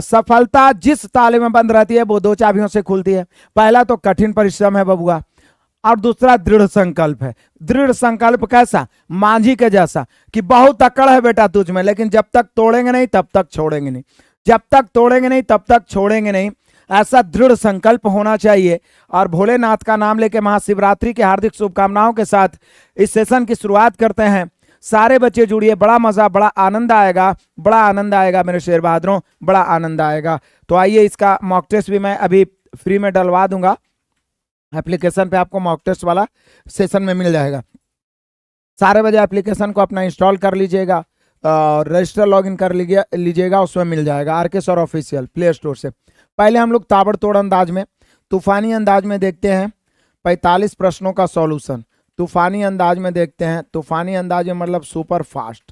सफलता जिस ताले में बंद रहती है वो दो चाबियों से खुलती है। पहला तो कठिन परिश्रम है बबुआ, और दूसरा दृढ़ संकल्प है। दृढ़ संकल्प कैसा? मांझी के जैसा कि बहुत अकड़ है बेटा तुझ में, लेकिन जब तक तोड़ेंगे नहीं तब तक छोड़ेंगे नहीं, जब तक तोड़ेंगे नहीं तब तक छोड़ेंगे नहीं, ऐसा दृढ़ संकल्प होना चाहिए। और भोलेनाथ का नाम लेके महाशिवरात्रि के हार्दिक शुभकामनाओं के साथ इस सेशन की शुरुआत करते हैं। सारे बच्चे जुड़िए, बड़ा मजा, बड़ा आनंद आएगा, बड़ा आनंद आएगा मेरे शेर बहादुरों, बड़ा आनंद आएगा। तो आइए, इसका मॉक टेस्ट भी मैं अभी फ्री में डलवा दूंगा, एप्लीकेशन पे आपको मॉक टेस्ट वाला सेशन में मिल जाएगा। सारे बजे एप्लीकेशन को अपना इंस्टॉल कर लीजिएगा और रजिस्टर लॉगिन कर लीजिएगा, उसमें मिल जाएगा R K sir official play store से। पहले हम लोग ताबड़तोड़ अंदाज में, तूफानी अंदाज में देखते हैं 45 प्रश्नों का सॉल्यूशन। तूफानी अंदाज में देखते हैं, तूफानी अंदाज में मतलब सुपर फास्ट,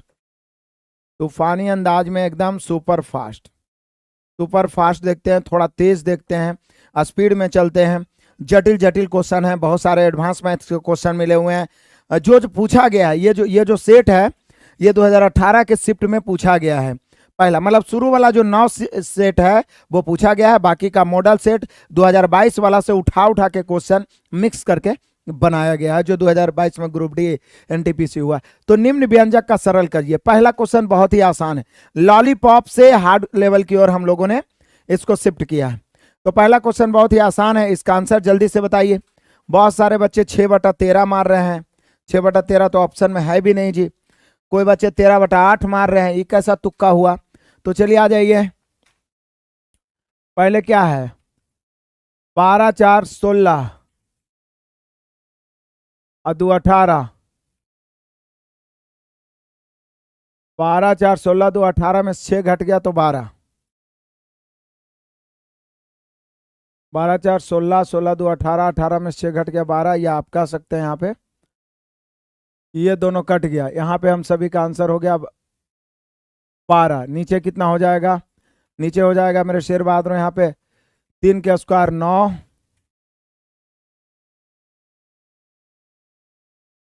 तूफानी अंदाज में एकदम सुपर फास्ट, सुपर फास्ट देखते हैं, थोड़ा तेज देखते हैं, स्पीड में चलते हैं। जटिल जटिल क्वेश्चन है, बहुत सारे एडवांस मैथ्स के क्वेश्चन मिले हुए हैं। जो पूछा गया है, ये जो सेट है, ये 2018 के शिफ्ट में पूछा गया है। पहला मतलब शुरू वाला जो 9 सेट है वो पूछा गया है, बाकी का मॉडल सेट 2022 वाला से उठा के क्वेश्चन मिक्स करके बनाया गया है, जो 2022 में ग्रुप डी एनटीपीसी हुआ। तो निम्न व्यंजक का सरल करिए। पहला क्वेश्चन बहुत ही आसान है, लॉलीपॉप से हार्ड लेवल की ओर हम लोगों ने इसको शिफ्ट किया है। तो पहला क्वेश्चन बहुत ही आसान है, इसका आंसर जल्दी से बताइए। बहुत सारे बच्चे 6/13 मार रहे हैं, 6/13 तो ऑप्शन में है भी नहीं जी। कोई बच्चे 13/8 मार रहे हैं, ये कैसा तुक्का हुआ? तो चलिए आ जाइए, पहले क्या है, 12 4 16 और 2 18, 12 4 16 2 18 में 6 घट गया तो 12, 12 4 16 16 2 18, 18 में 6 घट गया 12, या आप कह सकते हैं यहाँ पे ये दोनों कट गया, यहाँ पे हम सभी का आंसर हो गया 12। नीचे कितना हो जाएगा? नीचे हो जाएगा मेरे शेर बहादुर यहाँ पे 3 के स्क्वायर 9,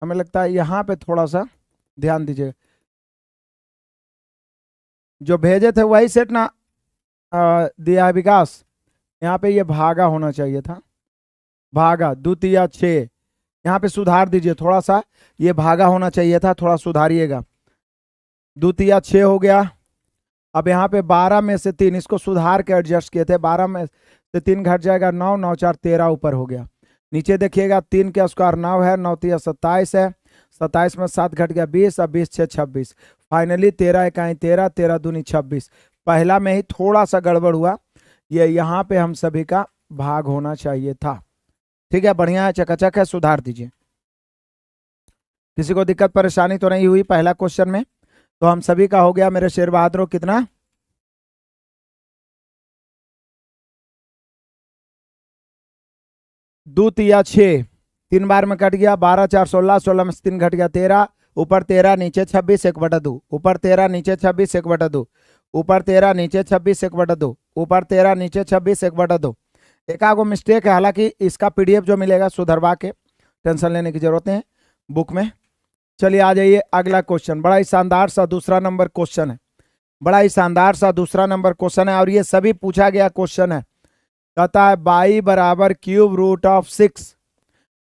हमें लगता है यहाँ पे थोड़ा सा ध्यान दीजिए, जो भेजे थे वही सेट ना दिया है विकास, यहाँ पे ये भागा होना चाहिए था, भागा, द्वितीय 6, यहाँ पे सुधार दीजिए थोड़ा सा, ये भागा होना चाहिए था, थोड़ा सुधारिएगा। द्वितीय 6 हो गया। अब यहाँ पे 12 में से 3, इसको सुधार के एडजस्ट किए थे, 12 में से 3 घट जाएगा 9, 9 4 13 ऊपर हो गया। नीचे देखिएगा 3 के स्क्वायर 9 है, 9 3 27 है, 27 में 7 घट गया 20 और 20 6 26, फाइनली 13 इकाई 13, 13 दूनी 26। पहला में ही थोड़ा सा गड़बड़ हुआ, ये यहाँ पे हम सभी का भाग होना चाहिए था। ठीक है, बढ़िया है, चकाचक है, सुधार दीजिए। किसी को दिक्कत परेशानी तो नहीं हुई पहला क्वेश्चन में? तो हम सभी का हो गया मेरे शेर बहादुरों कितना? द्वितीय 6, 3 बार में कट गया, 12 4 16, 16 में 3 घट गया 13, ऊपर 13 नीचे 26 1/2, ऊपर 13 नीचे 26 1/2, ऊपर 13 नीचे 26 1/2, ऊपर 13 नीचे 26 1/2। एक आगो मिस्टेक है, हालांकि इसका पीडीएफ जो मिलेगा सुधरवा के, टेंशन लेने की जरूरत नहीं बुक में। चलिए आ जाइए, अगला क्वेश्चन बड़ा ही शानदार सा दूसरा नंबर क्वेश्चन है, बड़ा ही शानदार सा दूसरा नंबर क्वेश्चन है, और ये सभी पूछा गया क्वेश्चन है। कहता है y बराबर cube root of 6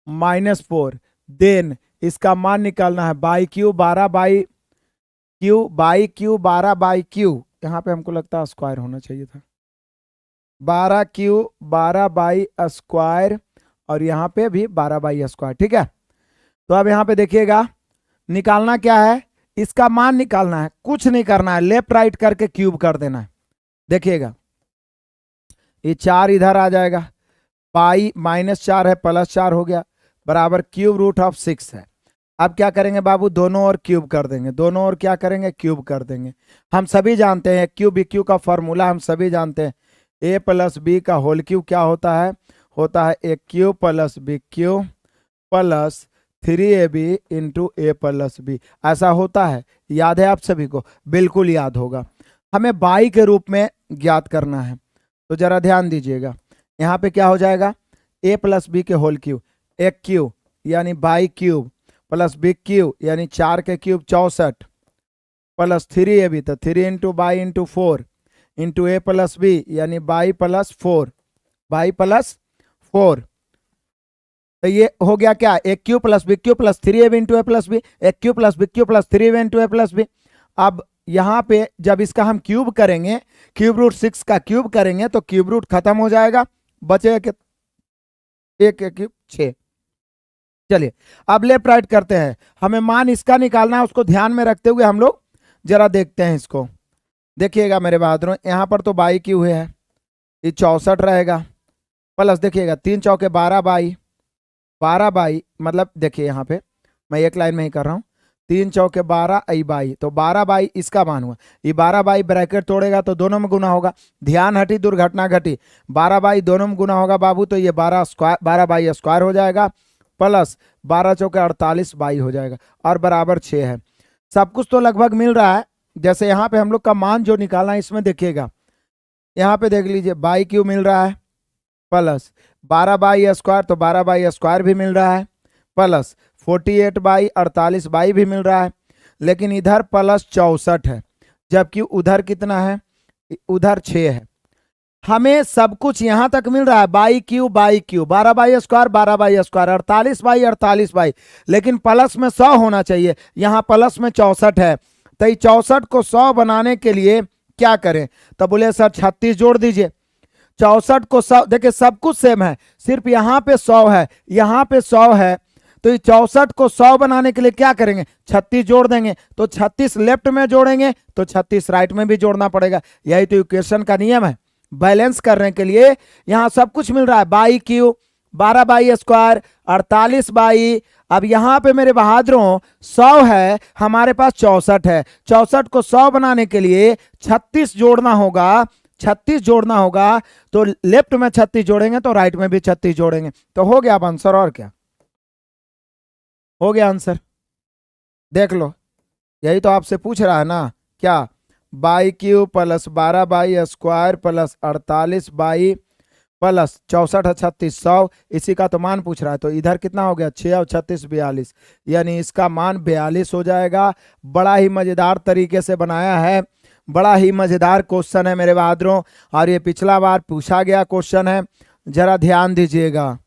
minus 4, then इसका मान निकालना है by q 12 by q, by q 12 by q, यहाँ पे हमको लगता है स्क्वायर होना चाहिए था, 12 क्यू 12 बाई स्क्वायर, और यहाँ पे भी 12 बाई स्क्वायर। ठीक है, तो अब यहाँ पे देखिएगा निकालना क्या है, इसका मान निकालना है, कुछ नहीं करना है, लेफ्ट राइट करके क्यूब कर देना है। देखिएगा ये 4 इधर आ जाएगा, पाई -4 है +4 हो गया, बराबर क्यूब रूट ऑफ 6 है। अब क्या करेंगे बाबू, दोनों ओर क्यूब कर देंगे, दोनों ओर क्या करेंगे, क्यूब कर देंगे। हम सभी जानते हैं क्यू बी क्यू का फॉर्मूला, हम सभी जानते हैं a + b का होल क्यूब क्या होता है, होता है a Q + b Q plus 3ab into a + b, ऐसा होता है। याद है आप सभी को? बिल्कुल याद होगा। हमें बाई के रूप में ज्ञात करना है, तो जरा ध्यान दीजिएगा, यहाँ पे क्या हो जाएगा, a + b के होल क्यूब, एक क्यूब यानी y cube plus b cube यानी 4 के क्यूब 64 प्लस 3ab, तो 3 into y into 4, into a plus b यानी बाई प्लस 4, बाई प्लस 4। तो ये हो गया क्या, a cube plus b cube plus 3ab into a plus b, a cube plus b cube plus 3ab into a plus b. अब यहाँ पे जब इसका हम क्यूब करेंगे, क्यूब रूट 6 का क्यूब करेंगे तो क्यूब रूट खत्म हो जाएगा, बचेगा कि 1 क्यूब 6। चलिए अब लेफ्ट राइट करते हैं, हमें मान इसका निकालना है, उसको ध्यान में रखते हुए हम लोग जरा देखते हैं इसको। देखिएगा मेरे बहादुरों, यहाँ पर तो बाई क्यू है, ये 64 रहेगा, प्लस देखिएगा 3 चौके 12 बाई, 12 बाई मतलब देखिए यहाँ पे मैं एक लाइन में ही कर रहा हूँ, 3 चौके 12 आई बाई, तो 12 बाई इसका मान हुआ, ये 12 बाई ब्रैकेट तोड़ेगा तो दोनों में गुना होगा, ध्यान हटी दुर्घटना घटी, 12 बाई दोनों में गुना होगा बाबू, तो ये 12 बाई स्क्वायर हो जाएगा, प्लस 12 चौके 48 बाई हो जाएगा और बराबर 6 है। सब कुछ तो लगभग मिल रहा है। जैसे यहाँ पे हम लोग का मान जो निकालना है इसमें देखिएगा, यहाँ पे देख लीजिए बाई क्यू मिल रहा है, प्लस 12 बाई स्क्वायर तो 12 बाई स्क्वायर भी मिल रहा है, प्लस 48 बाई 48 बाई भी मिल रहा है, लेकिन इधर प्लस 64 है, जबकि उधर कितना है, उधर 6 है। हमें सब कुछ यहां तक मिल रहा है, by q 12 by square 12 by square 48 by 48 by, लेकिन प्लस में 100 होना चाहिए, यहाँ प्लस में 64 है। तो 64 को 100 बनाने के लिए क्या करें, तो बोले सर 36 जोड़ दीजिए। 64 को 100, देखिए सब कुछ सेम है, सिर्फ यहाँ पे 100 है, यहाँ पे 100 है, तो 64 को 100 बनाने के लिए क्या करेंगे, 36 जोड़ देंगे, तो 36 लेफ्ट में जोड़ेंगे तो 36 राइट में भी जोड़ना पड़ेगा। यही तो इक्वेशन का नियम है। बैलेंस करने के लिए यहाँ सब कुछ मिल रहा है, by q 12 by square 48 by, अब यहाँ पे मेरे बहादुरों 100 है, हमारे पास 64 है, 64 को 100 बनाने के लिए 36 जोड़ना होगा, 36 जोड़ना होगा, तो लेफ्ट में 36 जोड़ेंगे तो राइट में भी 36 जोड़ेंगे, तो हो गया अब आंसर। और क्या हो गया आंसर, देख लो, यही तो आपसे पूछ रहा है ना, क्या by Q plus 12 by square plus 48 by plus 64 36 100, इसी का तो मान पूछ रहा है। तो इधर कितना हो गया, 6 और 36 42, यानी इसका मान 42 हो जाएगा। बड़ा ही मजेदार तरीके से बनाया है, बड़ा ही मजेदार क्वेश्चन है मेरे बहादुरों, और ये पिछला बार पूछा गया क्वेश्चन है, जरा ध्यान दीजिएगा।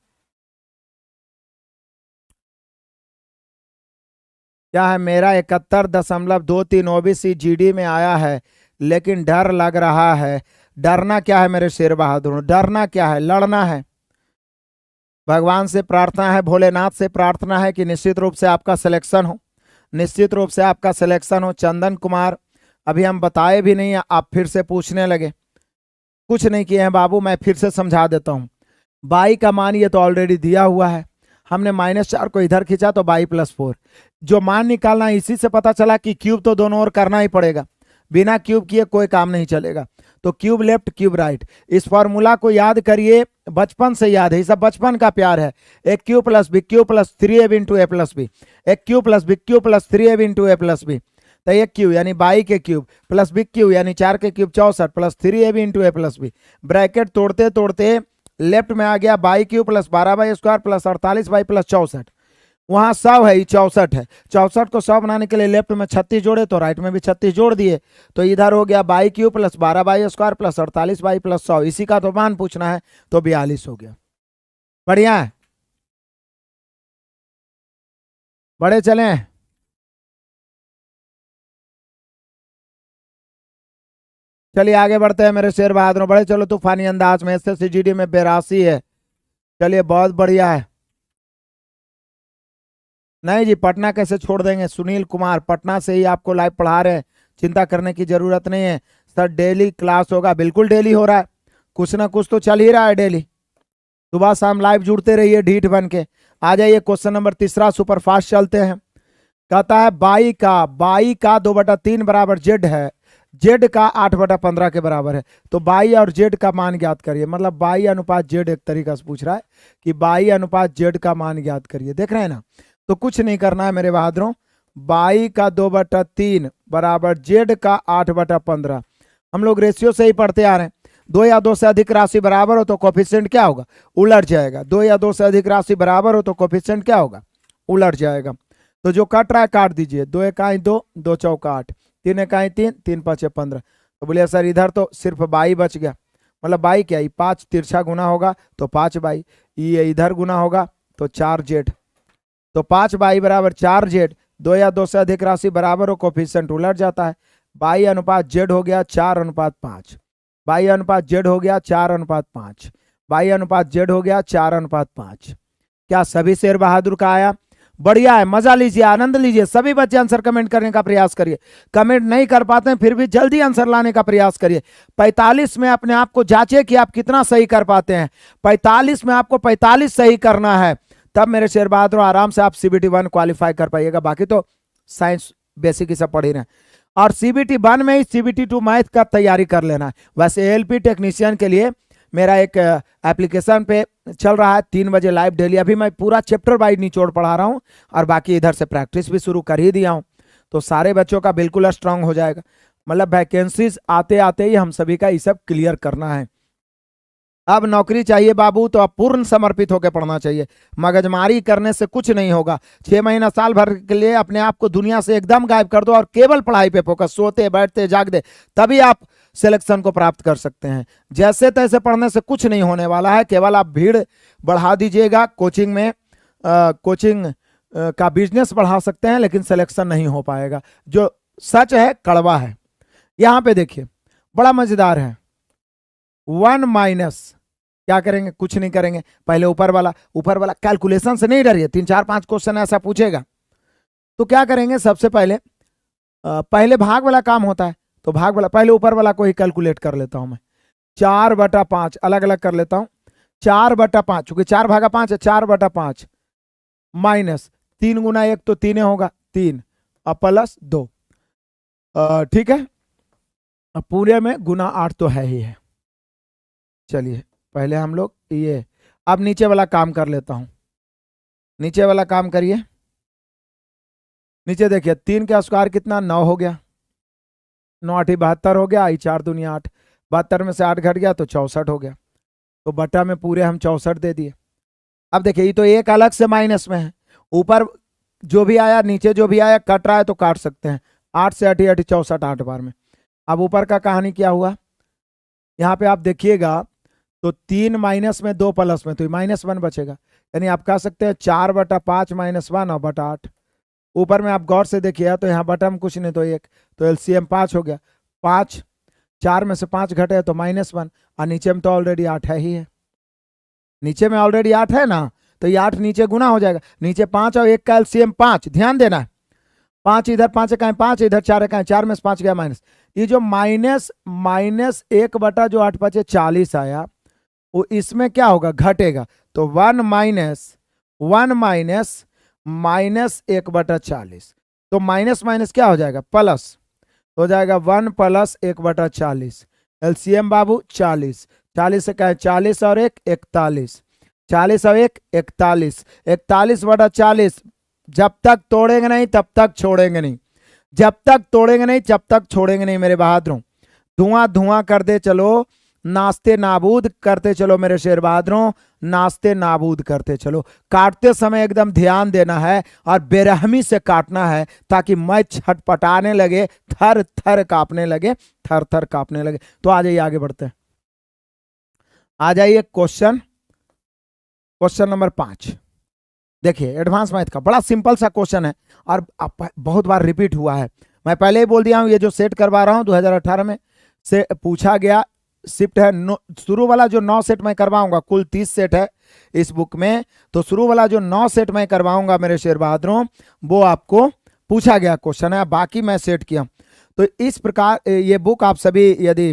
क्या है, मेरा 71.23 ओबीसी जीडी में आया है, लेकिन डर लग रहा है। डरना क्या है मेरे शेर बहादुर, डरना क्या है, लड़ना है। भगवान से प्रार्थना है, भोलेनाथ से प्रार्थना है कि निश्चित रूप से आपका सिलेक्शन हो, निश्चित रूप से आपका सिलेक्शन हो। चंदन कुमार, अभी हम बताए भी नहीं, आप फिर से पूछने लगे। कुछ नहीं किए हैं बाबू, मैं फिर से समझा देता हूँ। बाई का मान ये तो ऑलरेडी दिया हुआ है, हमने -4 को इधर खींचा तो बाई प्लस 4, जो मान निकालना है इसी से पता चला कि क्यूब तो दोनों ओर करना ही पड़ेगा, बिना क्यूब किए कोई काम नहीं चलेगा। तो क्यूब लेफ्ट क्यूब राइट, इस फॉर्मूला को याद करिए, बचपन से याद है, ये सब बचपन का प्यार है। A cube plus b cube plus 3ab into a plus b, a cube plus b cube plus 3ab into a plus b, तो एक क्यू यानी बाई के क्यूब प्लस बी क्यू यानी 4 के cube 64 plus 3ab into a plus B, bracket तोड़ते तोड़ते left में आ गया by Q plus 12 by square plus 48 by plus 64, वहां 100 है, 64 है, 64 को 100 बनाने के लिए लेफ्ट में 36 जोड़े तो राइट में भी 36 जोड़ दिए, तो इधर हो गया by Q plus 12 by square plus 48 by plus 100, इसी का तो मान पूछना है, तो 42 हो गया। बढ़िया है, बड़े चले। चलिए आगे बढ़ते हैं मेरे शेर बहादुर, बड़े चलो तूफानी अंदाज में। SSCGD में 82 है, चलिए बहुत बढ़िया है। नहीं जी, पटना कैसे छोड़ देंगे, सुनील कुमार पटना से ही आपको लाइव पढ़ा रहे हैं, चिंता करने की जरूरत नहीं है। सर डेली क्लास होगा, बिल्कुल डेली हो रहा है, कुछ ना कुछ तो चल ही रहा है डेली, सुबह शाम लाइव जुड़ते रहिए ढीठ बन के। आ जाइए क्वेश्चन नंबर 3 सुपरफास्ट चलते हैं। कहता है बाई का 2/3 बराबर जेड है, जेड का 8/15 के बराबर है, तो बाई और जेड का मान ज्ञात करिए। मतलब बाई अनुपात जेड एक तरीका से पूछ रहा है कि बाई अनुपात जेड का मान ज्ञात करिए, देख रहे हैं ना। तो कुछ नहीं करना है मेरे बहादुरों, बाई का 2/3 बराबर जेड का 8/15, हम लोग रेशियो से ही पढ़ते आ रहे हैं। 2 या 2 से अधिक राशि बराबर हो तो कोफिशिएंट क्या होगा, उलट जाएगा। 2 या 2 से अधिक राशि बराबर हो तो कोफिशिएंट क्या होगा, उलट जाएगा। तो जो कट रहा है काट दीजिए, 2 एकाई 2, 2 चौका 8, 3 एकाई 3, 3 5 15, तो बोलिए सर इधर तो सिर्फ बाई बच गया, मतलब बाई क्या, 5 तिरछा गुना होगा तो 5 बाई, ये इधर गुना होगा तो 4 जेड, तो 5 बाई बराबर 4 जेड, 2 या 2 से अधिक राशि बराबर हो, कोफिशिएंट उलट जाता है। बाई अनुपात जेड हो गया 4:5, बाई अनुपात जेड हो गया 4:5, बाई अनुपात जेड हो गया 4:5। क्या सभी शेर बहादुर का आया? बढ़िया है, मजा लीजिए, आनंद लीजिए। सभी बच्चे आंसर कमेंट करने का प्रयास करिए, कमेंट नहीं कर पाते हैं फिर भी जल्दी आंसर लाने का प्रयास करिए। 45 में अपने आप को जांचे कि आप कितना सही कर पाते हैं। 45 में आपको 45 सही करना है, तब मेरे शेर बहादुर आराम से आप CBT 1 क्वालिफाई कर पाइएगा। बाकी तो साइंस बेसिक ही सब पढ़ ही रहे हैं, और CBT 1 में ही CBT 2 मैथ का तैयारी कर लेना है। वैसे ALP टेक्नीशियन के लिए मेरा एक एप्लीकेशन पे चल रहा है 3 बजे लाइव डेली, अभी मैं पूरा चैप्टर वाइज निचोड़ पढ़ा रहा हूँ, और बाकी इधर से प्रैक्टिस भी शुरू कर ही दिया हूँ, तो सारे बच्चों का बिल्कुल स्ट्रांग हो जाएगा। मतलब वैकेंसीज आते आते ही हम सभी का ये सब क्लियर करना है। अब नौकरी चाहिए बाबू तो अब पूर्ण समर्पित होकर पढ़ना चाहिए, मगजमारी करने से कुछ नहीं होगा। 6 महीना साल भर के लिए अपने आप को दुनिया से एकदम गायब कर दो और केवल पढ़ाई पे फोकस, सोते बैठते जागते, तभी आप सिलेक्शन को प्राप्त कर सकते हैं। जैसे तैसे पढ़ने से कुछ नहीं होने वाला है, केवल आप भीड़ बढ़ा दीजिएगा। कोचिंग में कोचिंग का बिजनेस बढ़ा सकते हैं, लेकिन सिलेक्शन नहीं हो पाएगा। जो सच है कड़वा है। यहाँ पे देखिए बड़ा मजेदार है। 1 माइनस क्या करेंगे, कुछ नहीं करेंगे। पहले ऊपर वाला कैलकुलेशन से नहीं डरिए, 3 4 5 क्वेश्चन ऐसा पूछेगा तो क्या करेंगे, सबसे पहले पहले भाग वाला काम होता है, तो भाग वाला पहले ऊपर वाला को ही कैलकुलेट कर लेता हूं मैं। 4/5 अलग अलग कर लेता हूं। 4/5 चूंकि 4 भागा 5 है, 4/5 माइनस 3 गुना 1 तो 3 होगा 3 और प्लस 2, ठीक है। अब पूरे में गुना 8 तो है ही है। चलिए पहले हम लोग ये, अब नीचे वाला काम कर लेता हूं। नीचे वाला काम करिए। नीचे देखिए 3 का स्क्वायर कितना, 9 हो गया, 9 8 72 हो गया, 4 दूनी 8, 72 में से 8 घट गया तो 64 हो गया, तो बटा में पूरे हम 64 दे दिए। अब देखिए ये तो एक अलग से माइनस में है, ऊपर जो भी आया नीचे जो भी आया कट रहा है तो काट सकते हैं। 8 से 8 64 8 बार में। अब ऊपर का कहानी क्या हुआ, यहाँ पे आप देखिएगा तो 3 माइनस में 2 प्लस में तो -1 बचेगा, यानी आप कह सकते हैं 4/5 -1 और बटा 8। ऊपर में आप गौर से देखिए तो यहाँ बटा में कुछ नहीं तो 1, तो LCM 5 हो गया। 5 4 में से 5 घटे तो -1, और नीचे में तो ऑलरेडी 8 है ही है, नीचे में ऑलरेडी 8 है ना, तो ये 8 नीचे गुना हो जाएगा। नीचे 5 और 1 का LCM 5, ध्यान देना है। 5 इधर 5 का 5, इधर 4 का 4 में से 5 गया माइनस, ये जो माइनस 1 बटा जो 8 5 40 आया, वो इसमें क्या होगा, घटेगा। तो 1 माइनस -1/40, तो माइनस माइनस क्या हो जाएगा, प्लस हो जाएगा। 1 + 1/40, LCM बाबू 40, 40 से कहे 40 और 1 41, 40 और 1 41, 41/40। जब तक तोड़ेंगे नहीं तब तक छोड़ेंगे नहीं, जब तक तोड़ेंगे नहीं जब तक छोड़ेंगे नहीं मेरे बहादुरों। धुआं धुआं करते चलो, नाश्ते नाबूद करते चलो मेरे शेर बहादुरों, नाश्ते नाबूद करते चलो। काटते समय एकदम ध्यान देना है और बेरहमी से काटना है, ताकि मैं छटपटाने लगे, थर थर कांपने लगे, थर थर कांपने लगे। तो आ जाइए आगे बढ़ते हैं। आ जाइए क्वेश्चन नंबर 5। देखिए एडवांस मैथ का बड़ा सिंपल सा क्वेश्चन है और बहुत बार रिपीट हुआ है। मैं पहले ही बोल दिया हूं, ये जो सेट करवा रहा हूं 2018 में से पूछा गया शिफ्ट है। शुरू वाला जो 9 सेट मैं करवाऊंगा, कुल 30 सेट है इस बुक में, तो शुरू वाला जो 9 सेट मैं करवाऊंगा मेरे शेर बहादुरों, वो आपको पूछा गया क्वेश्चन है, बाकी मैं सेट किया। तो इस प्रकार ये बुक आप सभी यदि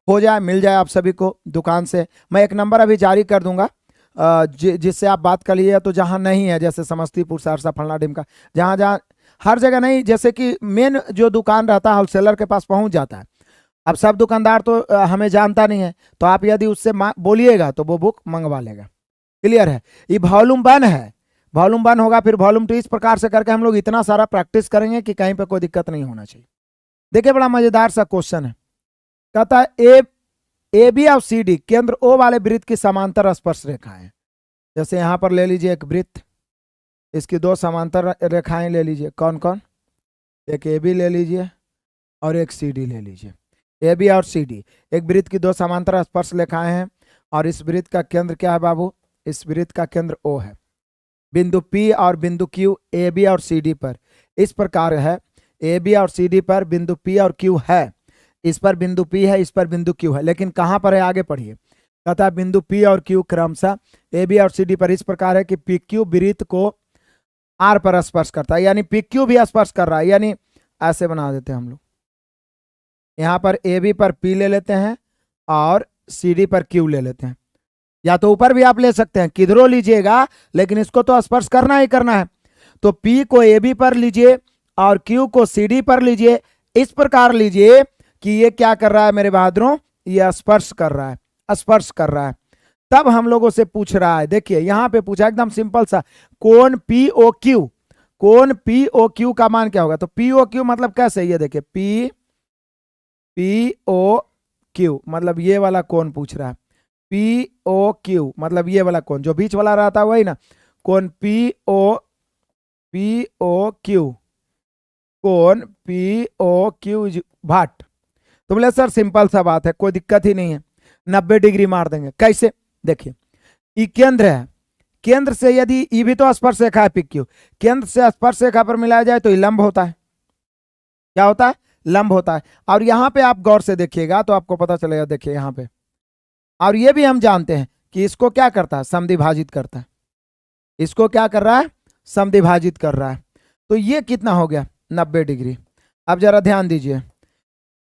हो जाए, मिल जाए आप सभी को दुकान से, मैं एक नंबर अभी जारी कर दूंगा जिससे आप बात कर लीजिए। तो जहां नहीं है, जैसे समस्तीपुर, सहरसा, फलना ढिमका, जहां जहां हर जगह नहीं, जैसे कि मेन जो दुकान रहता है होलसेलर के पास पहुंच जाता है। अब सब दुकानदार तो हमें जानता नहीं है, तो आप यदि उससे बोलिएगा तो वो बुक मंगवा लेगा। क्लियर है। ये वॉल्यूम 1 है, वॉल्यूम 1 होगा, फिर वॉल्यूम 2, इस प्रकार से करके हम लोग इतना सारा प्रैक्टिस करेंगे कि कहीं पे कोई दिक्कत नहीं होना चाहिए। देखिए बड़ा मजेदार सा क्वेश्चन है, कहता है ए बी और सी डी केंद्र ओ वाले वृत्त की समांतर स्पर्श रेखाएं। जैसे यहां पर ले लीजिए एक वृत्त, इसकी 2 समांतर रेखाएं ले लीजिए। कौन कौन, एक ए बी ले लीजिए और एक सी डी ले लीजिए। ए बी और सी डी, एक वृत्त की दो समांतर स्पर्श रेखाएं हैं और इस वृत्त का केंद्र क्या है बाबू, इस वृत्त का केंद्र ओ है। बिंदु P और बिंदु Q ए बी और सी डी पर इस प्रकार है, ए बी और सी डी पर बिंदु P और Q है, इस पर बिंदु P है, इस पर बिंदु Q है, लेकिन कहां पर है आगे पढ़िए। कहता है बिंदु P और Q क्रमशः ए बी और सी डी पर इस प्रकार है कि पी क्यू वृत्त को आर पर स्पर्श करता है, यानी पी क्यू भी स्पर्श कर रहा है, यानी ऐसे बना देते हैं हम लोग, यहां पर ए बी पर P ले लेते हैं और सी डी पर Q ले लेते हैं, या तो ऊपर भी आप ले सकते हैं, किधरों लीजिएगा, लेकिन इसको तो स्पर्श करना ही करना है। तो P को ए बी पर लीजिए और Q को सी डी पर लीजिए, इस प्रकार लीजिए कि ये क्या कर रहा है मेरे बहादुरों, ये स्पर्श कर रहा है, स्पर्श कर रहा है। तब हम लोगों से पूछ रहा है, देखिए यहां पे पूछा एकदम सिंपल सा, कोण पी ओ क्यू, कोण पी ओ क्यू का मान क्या होगा। तो पी ओ क्यू मतलब कैसे, ये देखिए पी ओ क्यू मतलब ये वाला कोण पूछ रहा है, पी ओ क्यू मतलब ये वाला कोण जो बीच वाला रहता है वही ना, कोण पी ओ क्यू, कोण पी ओ क्यू भाट। तो बोले सर सिंपल सा बात है, कोई दिक्कत ही नहीं है, 90 डिग्री मार देंगे। कैसे, देखिए ई केंद्र है, केंद्र से यदि ई भी तो स्पर्श रेखा है पी क्यू, केंद्र से स्पर्श रेखा पर मिलाया जाए तो ये लंब होता है, क्या होता है, लंब होता है। और यहां पे आप गौर से देखिएगा तो आपको पता चलेगा, देखिए यहां पे, और ये भी हम जानते हैं कि इसको क्या करता है, समद्विभाजित करता है, इसको क्या कर रहा है, समद्विभाजित कर रहा है। तो ये कितना हो गया, 90 डिग्री। अब जरा ध्यान दीजिए,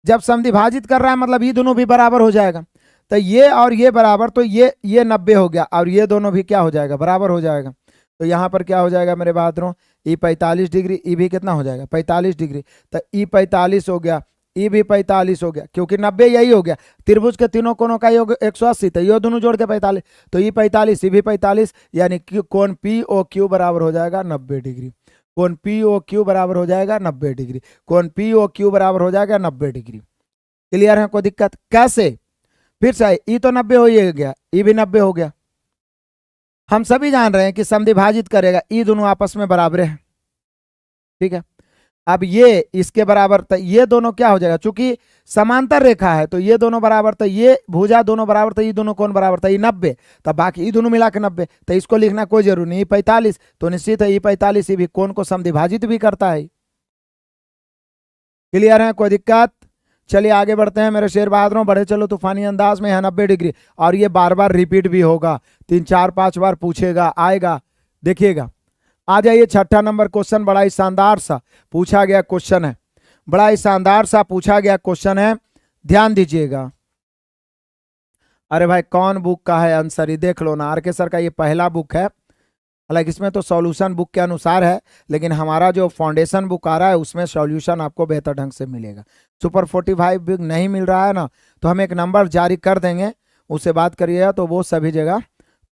जब समद्विभाजित कर रहा है मतलब ये दोनों भी बराबर हो जाएगा, तो ये और ये बराबर, तो ये 90 हो गया और ये दोनों भी क्या हो जाएगा, बराबर हो जाएगा। तो यहाँ पर क्या हो जाएगा मेरे बहादुरों, ई 45 डिग्री, ई भी कितना हो जाएगा 45 डिग्री, तो ई 45 हो गया, ई भी 45 हो गया, क्योंकि 90 यही हो गया, त्रिभुज के तीनों कोनों का योग 180, तो ये दोनों जोड़ के 45, तो ई 45 ई भी 45, यानी कोण पी ओ क्यू बराबर हो जाएगा 90 डिग्री, कोण पी ओ क्यू बराबर हो जाएगा 90 डिग्री, कोण पी ओ क्यू बराबर हो जाएगा 90 डिग्री। क्लियर है, कोई दिक्कत, कैसे, फिर से ई तो 90 हो ही गया, ई भी 90 हो गया, हम सभी जान रहे हैं कि समद्विभाजित करेगा, ई दोनों आपस में बराबर है, ठीक है। अब ये इसके बराबर, तो ये दोनों क्या हो जाएगा, चूंकि समांतर रेखा है तो ये दोनों बराबर, तो ये भुजा दोनों बराबर, तो ये दोनों कौन बराबर था, ये 90, तब बाकी ये दोनों मिला के 90, तो इसको लिखना कोई जरूरी नहीं, 45, तो निश्चित है ये 45 भी कौन को समद्विभाजित भी करता है। क्लियर है, कोई दिक्कत। चलिए आगे बढ़ते हैं मेरे शेर बहादुरों, बढ़े चलो तूफानी अंदाज में, है 90 डिग्री, और ये बार बार रिपीट भी होगा, 3 4 5 बार पूछेगा, आएगा, देखिएगा। आ जाइए, छठा नंबर क्वेश्चन, बड़ा ही शानदार सा पूछा गया क्वेश्चन है, बड़ा ही शानदार सा पूछा गया क्वेश्चन है, ध्यान दीजिएगा। अरे भाई कौन बुक का है आंसर, ये देख लो ना, आर के सर का ये पहला बुक है, हालांकि इसमें तो सॉल्यूशन बुक के अनुसार है, लेकिन हमारा जो फाउंडेशन बुक आ रहा है उसमें सॉल्यूशन आपको बेहतर ढंग से मिलेगा। सुपर 45 बुक नहीं मिल रहा है ना, तो हम एक नंबर जारी कर देंगे, उससे बात करिएगा तो वो सभी जगह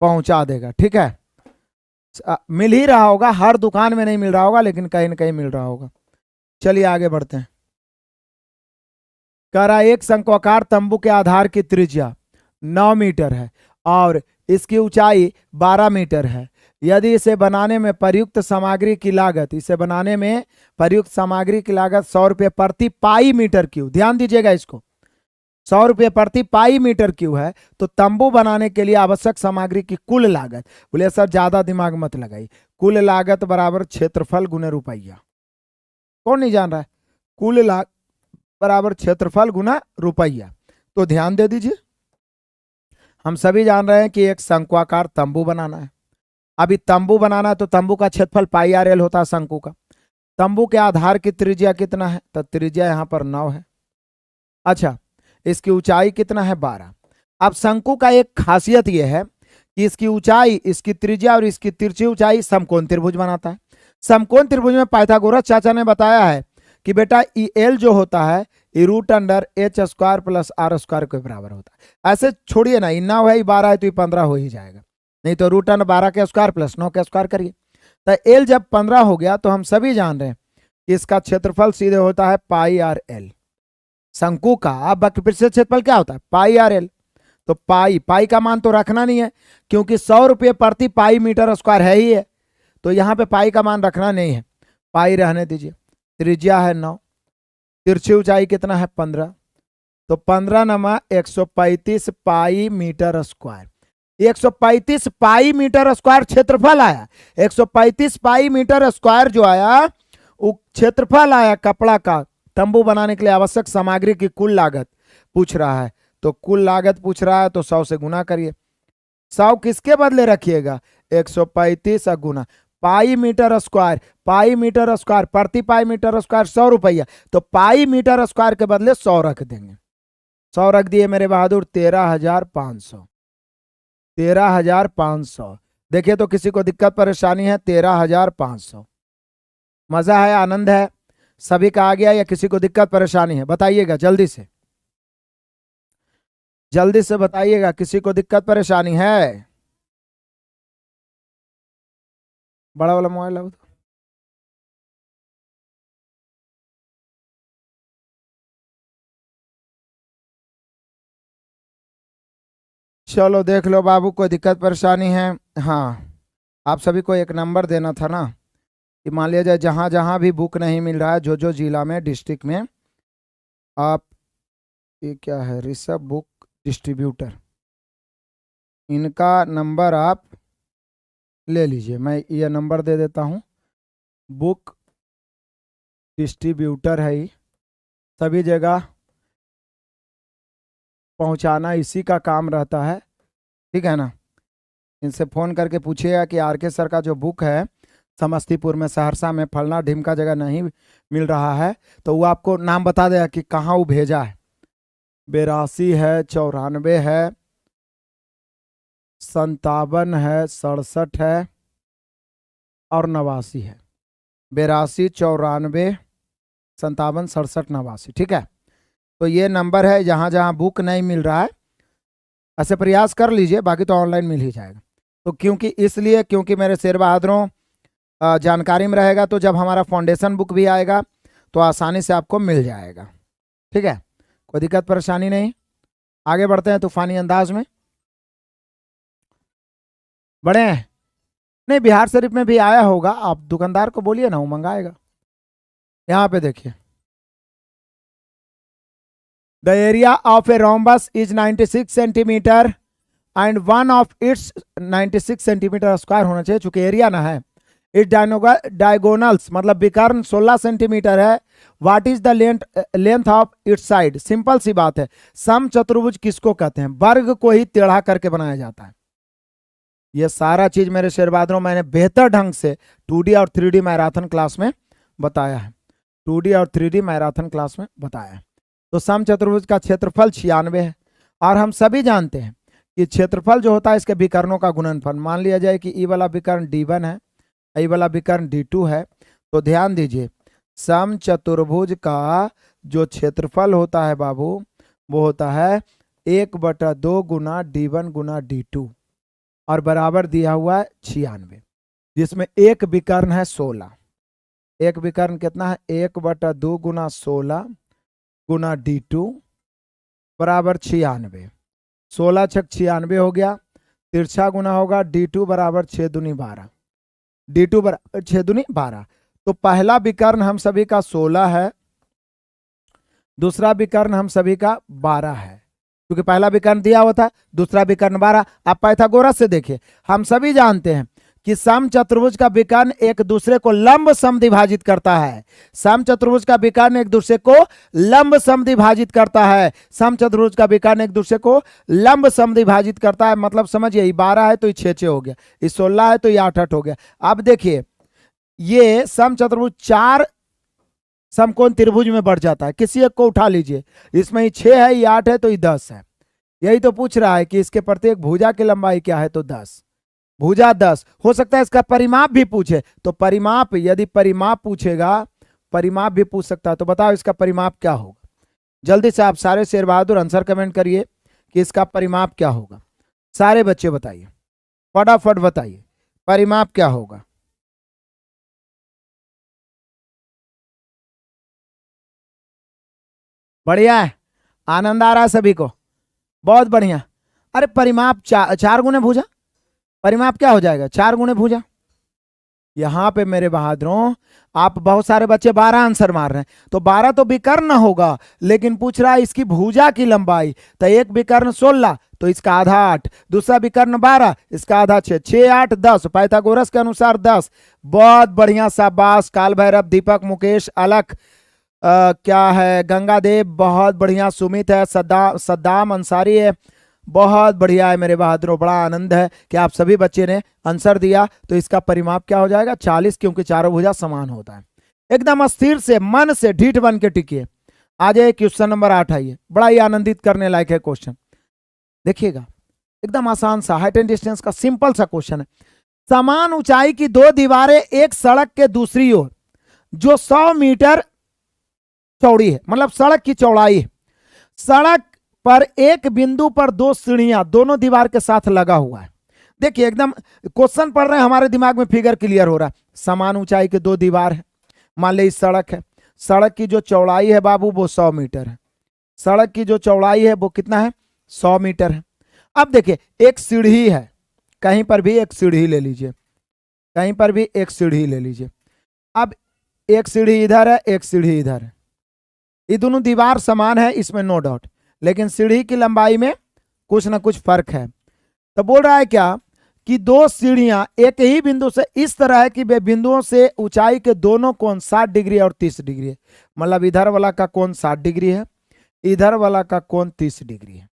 पहुंचा देगा, ठीक है। मिल ही रहा होगा, हर दुकान में नहीं मिल रहा होगा, लेकिन कहीं ना कहीं मिल रहा होगा। चलिए आगे बढ़ते हैं। कह रहा एक शंक्वाकार तंबू के आधार की त्रिज्या 9 मीटर है और इसकी ऊंचाई 12 मीटर है। यदि इसे बनाने में प्रयुक्त सामग्री की लागत, इसे बनाने में प्रयुक्त सामग्री की लागत 100 रुपये प्रति पाई मीटर क्यूब, ध्यान दीजिएगा इसको, 100 रुपये प्रति पाई मीटर क्यूब है, तो तंबू बनाने के लिए आवश्यक सामग्री की कुल लागत, बोले सर ज्यादा दिमाग मत लगाई, कुल लागत बराबर क्षेत्रफल गुने रुपया, कौन नहीं जान रहा है, कुल लागत बराबर क्षेत्रफल गुना रुपया। तो ध्यान दे दीजिए, हम सभी जान रहे हैं कि एक शंक्वाकार तंबू बनाना है, अभी तंबू बनाना है तो तंबू का क्षेत्रफल पाई आर एल होता है शंकु का। तंबू के आधार की त्रिज्या कितना है, तो त्रिज्या यहां पर 9 है। अच्छा, इसकी ऊंचाई कितना है, 12। अब शंकु का एक खासियत यह है कि इसकी ऊंचाई, इसकी त्रिज्या और इसकी तिरछी ऊंचाई समकोण त्रिभुज बनाता है। समकोण त्रिभुज में पाइथागोरस चाचा ने बताया है कि बेटा ई एल जो होता है ये √h² प्लस r² के बराबर होता है। ऐसे छोड़िए ना, 9 है 12 है तो ये 15 हो ही जाएगा, नहीं तो √12 के स्क्वायर प्लस 9 के स्क्वायर करिए, तो एल जब 15 हो गया तो हम सभी जान रहे हैं कि इसका क्षेत्रफल सीधे होता है पाई आर एल। शंकु का अब क्षेत्रफल क्या होता है, पाई आर एल। तो पाई का मान तो रखना नहीं है, क्योंकि 100 रुपये प्रति पाई मीटर स्क्वायर है ही है, तो यहाँ पे पाई का मान रखना नहीं है, पाई रहने दीजिए। त्रिज्या है 9, तिरछी ऊंचाई कितना है 15, तो 15 नमा 135 pi metre square. 135 pi metre square क्षेत्रफल आया। 135 पाई मीटर स्क्वायर जो आया वो क्षेत्रफल आया कपड़ा का। तंबू बनाने के लिए आवश्यक सामग्री की कुल लागत पूछ रहा है, तो कुल लागत पूछ रहा है तो 100 से गुना करिए। 100 किसके बदले रखिएगा? 135 गुना pi metre square. Pi metre square प्रति पाई मीटर स्क्वायर 100 रुपया, तो पाई मीटर स्क्वायर के बदले 100 रख देंगे। 100 रख दिए मेरे बहादुर। 13,500। 13,500। देखिए तो किसी को दिक्कत परेशानी है? 13,500। मजा है, आनंद है, सभी का आ गया या किसी को दिक्कत परेशानी है? बताइएगा जल्दी से, जल्दी से बताइएगा, किसी को दिक्कत परेशानी है? बड़ा वाला मोबाइल है। चलो देख लो बाबू, कोई दिक्कत परेशानी है? हाँ, आप सभी को एक नंबर देना था ना कि मान लिया जाए जहाँ जहाँ भी बुक नहीं मिल रहा है, जो जो जिला में डिस्ट्रिक्ट में, आप ये क्या है ऋषभ बुक डिस्ट्रीब्यूटर, इनका नंबर आप ले लीजिए। मैं ये नंबर दे देता हूँ। बुक डिस्ट्रीब्यूटर है, सभी जगह पहुंचाना इसी का काम रहता है, ठीक है ना। इनसे फ़ोन करके पूछिएगा कि आर के सर का जो बुक है समस्तीपुर में, सहरसा में, फलना ढिमका जगह नहीं मिल रहा है, तो वो आपको नाम बता देगा कि कहाँ वो भेजा है। 82 है, 94 है, 57 है, 67 है और 89 है। 82, 94, 57, 67, 89, ठीक है। तो ये नंबर है। जहाँ जहाँ बुक नहीं मिल रहा है ऐसे प्रयास कर लीजिए, बाकी तो ऑनलाइन मिल ही जाएगा। तो क्योंकि मेरे शेर बहादुरों जानकारी में रहेगा, तो जब हमारा फाउंडेशन बुक भी आएगा तो आसानी से आपको मिल जाएगा, ठीक है। कोई दिक्कत परेशानी नहीं। आगे बढ़ते हैं तूफानी अंदाज में। बढ़े हैं? नहीं, बिहार शरीफ में भी आया होगा, आप दुकानदार को बोलिए ना, वो मंगाएगा। यहाँ पे देखिए, the area of a rhombus is 96 centimetre and one of its 96 centimetre square होना चाहिए, चूंकि एरिया ना है। इट डायगोनल्स मतलब विकर्ण 16 सेंटीमीटर है। What is the length of its side? Simple सी बात है, सम चतुर्भुज किसको कहते हैं? वर्ग को ही टेढ़ा करके बनाया जाता है। ये सारा चीज मेरे शेर बहादुरों मैंने बेहतर ढंग से 2D और 3D मैराथन क्लास में बताया है। 2D और 3D मैराथन क्लास में बताया है। तो सम चतुर्भुज का क्षेत्रफल 96 है, और हम सभी जानते हैं कि क्षेत्रफल जो होता है इसके विकर्णों का गुणनफल। मान लिया जाए कि ई वाला विकर्ण D1 है, ई वाला विकर्ण D2 है, तो ध्यान दीजिए सम चतुर्भुज का जो क्षेत्रफल होता है बाबू, वो होता है 1/2 गुना D1 गुना D2 और बराबर दिया हुआ है 96, जिसमें एक विकर्ण है 16। एक विकर्ण कितना है? 1/2 गुना 16 गुना D2 बराबर 96। 16 छक 96 हो गया। तिरछा गुना होगा D2 बराबर 6 दूनी 12। D2 बराबर 6 दूनी 12। तो पहला विकर्ण हम सभी का 16 है, दूसरा विकर्ण हम सभी का 12 है, क्योंकि पहला विकर्ण दिया हुआ था, दूसरा विकर्ण 12। आप पाइथागोरस से देखिए, हम सभी जानते हैं कि सम चतुर्भुज का विकर्ण एक दूसरे को लंब समद्विभाजित करता है। सम चतुर्भुज का विकर्ण एक दूसरे को लंब समद्विभाजित करता है। सम चतुर्भुज का विकर्ण एक दूसरे को लंब समद्विभाजित करता है, मतलब समझिए, ये 12 है तो ये 6 हो गया, ये 16 है तो ये 8 हो गया। अब देखिए ये सम चतुर्भुज 4 समकोण त्रिभुज में बढ़ जाता है। किसी एक को उठा लीजिए, इसमें ये 6 है, ये 8 है तो ये 10 है। यही तो पूछ रहा है कि इसके प्रत्येक भुजा की लंबाई क्या है, तो 10। भुजा 10 हो सकता है। इसका परिमाप भी पूछे तो परिमाप, यदि परिमाप पूछेगा, परिमाप भी पूछ सकता है, तो बताओ इसका परिमाप क्या होगा? जल्दी से आप सारे शेर बहादुर आंसर कमेंट करिए कि इसका परिमाप क्या होगा। सारे बच्चे बताइए, फटाफट बताइए परिमाप क्या होगा। बढ़िया है, आनंद आ रहा है सभी को, बहुत बढ़िया। अरे परिमाप 4 गुणे भुजा, परिमाप क्या हो जाएगा? 4 गुणे भुजा। यहां पे मेरे बहादुरों आप बहुत सारे बच्चे 12 आंसर मार रहे हैं, तो 12 तो विकर्ण होगा, लेकिन पूछ रहा है इसकी भुजा की लंबाई, तो एक विकर्ण 16, तो इसका आधा 8, दूसरा विकर्ण 12, इसका आधा 6, 6 8 10, पाइथागोरस के अनुसार 10। बहुत बढ़िया, शाबाश काल भैरव, दीपक, मुकेश, अलख, क्या है, गंगादेव, बहुत बढ़िया, सुमित है, सद्दाम अंसारी है, बहुत बढ़िया है मेरे बहादुरों। बड़ा आनंद है कि आप सभी बच्चे ने आंसर दिया। तो इसका परिमाप क्या हो जाएगा? 40, क्योंकि चारों भुजा समान होता है। एकदम अस्थिर से, मन से ढीठ बन के टिकिए। आ जाइए क्वेश्चन नंबर 8 आइए, बड़ा ही आनंदित करने लायक है क्वेश्चन। देखिएगा एकदम आसान सा, हाइट एंड डिस्टेंस का सिंपल सा क्वेश्चन है। समान ऊंचाई की दो दीवारें एक सड़क के दूसरी ओर जो 100 मीटर चौड़ी है, मतलब सड़क की चौड़ाई है, सड़क पर एक बिंदु पर दो सीढ़ियां दोनों दीवार के साथ लगा हुआ है। देखिए एकदम क्वेश्चन पढ़ रहे हैं, हमारे दिमाग में फिगर क्लियर हो रहा है। समान ऊंचाई के दो दीवार है, मान ली सड़क है, सड़क की जो चौड़ाई है बाबू वो 100 मीटर है, सड़क की जो चौड़ाई है वो कितना है? 100 मीटर है। अब देखिए एक सीढ़ी है, कहीं पर भी एक सीढ़ी ले लीजिए, कहीं पर भी एक सीढ़ी ले लीजिए। अब एक सीढ़ी इधर है, एक सीढ़ी इधर है, ये दोनों दीवार समान है, इसमें नो डाउट, लेकिन सीढ़ी की लंबाई में कुछ ना कुछ फर्क है। तो बोल रहा है क्या कि दो सीढ़ियां एक ही बिंदु से इस तरह है कि वे बिंदुओं से ऊंचाई के दोनों कोण 60 डिग्री और 30 डिग्री है। मतलब इधर वाला का कोण 60 डिग्री है, इधर वाला का कोण 30 डिग्री है।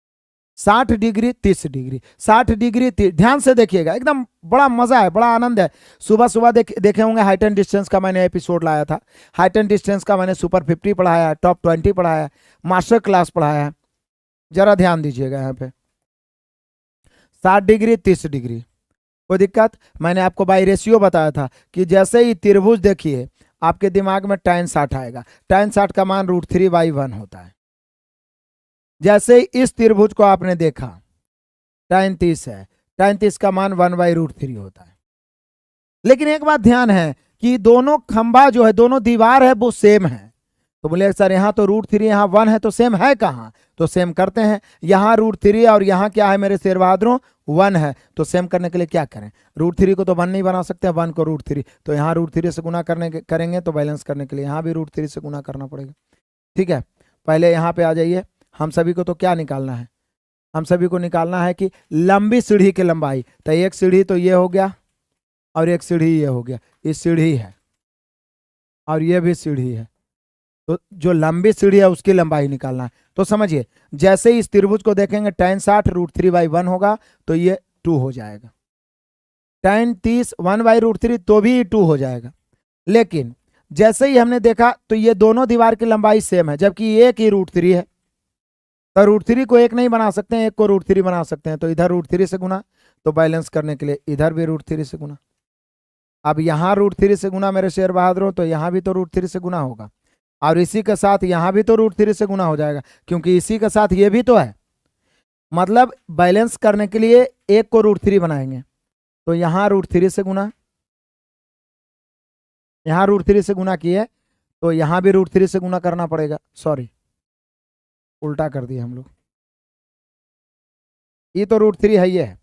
60 डिग्री 30 डिग्री, 60 डिग्री 30। ध्यान से देखिएगा, एकदम बड़ा मजा है, बड़ा आनंद है। सुबह सुबह देखे होंगे हाइट एंड डिस्टेंस का मैंने एपिसोड लाया था। हाइट एंड डिस्टेंस का मैंने सुपर 50 पढ़ाया है, टॉप 20 पढ़ाया है, मास्टर क्लास पढ़ाया है। जरा ध्यान दीजिएगा यहाँ पे 60 डिग्री 30 डिग्री, कोई दिक्कत? मैंने आपको बाई रेशियो बताया था कि जैसे ही त्रिभुज देखिए आपके दिमाग में tan 60 आएगा। tan 60 का मान √3/1 होता है। जैसे ही इस त्रिभुज को आपने देखा tan 30 है, tan 30 का मान 1/√3 होता है। लेकिन एक बात ध्यान है कि दोनों खंभा जो है, दोनों दीवार है वो सेम है। तो बोले सर यहाँ तो √3 यहाँ 1 है, तो सेम है कहाँ? तो सेम करते हैं, यहाँ √3 और यहाँ क्या है मेरे शेर बहादुरों? 1 है। तो सेम करने के लिए क्या करें? √3 को तो 1 नहीं बना सकते, 1 को √3, तो यहाँ √3 से गुना करेंगे तो बैलेंस करने के लिए यहाँ भी √3 से गुना करना पड़ेगा। ठीक है, पहले यहाँ पे आ जाइए। हम सभी को तो क्या निकालना है? हम सभी को निकालना है कि लंबी सीढ़ी की लंबाई। तो एक सीढ़ी तो ये हो गया और एक सीढ़ी ये हो गया, ये सीढ़ी है और ये भी सीढ़ी है। तो जो लंबी सीढ़ी है उसकी लंबाई निकालना है। तो समझिए जैसे ही इस त्रिभुज को देखेंगे tan 60 √3/1 होगा तो ये 2 हो जाएगा, tan 30 1/√3 तो भी 2 हो जाएगा। लेकिन जैसे ही हमने देखा तो ये दोनों दीवार की लंबाई सेम है, जबकि एक ही √3 है। तो √3 को एक नहीं बना सकते हैं, एक को √3 बना सकते हैं। तो इधर √3 से गुना, तो बैलेंस करने के लिए इधर भी √3 से गुना। अब यहाँ √3 से गुना मेरे शेर बहादुरों, तो यहाँ भी तो √3 से गुना होगा और इसी के साथ यहाँ भी तो √3 से गुना हो जाएगा, क्योंकि इसी के साथ ये भी तो है। मतलब बैलेंस करने के लिए एक को √3 बनाएंगे, तो यहाँ √3 से गुना, यहाँ √3 से गुना किए तो यहाँ भी √3 से गुना करना पड़ेगा। सॉरी, उल्टा कर दिया हम लोग। ये तो √3 है, ये है,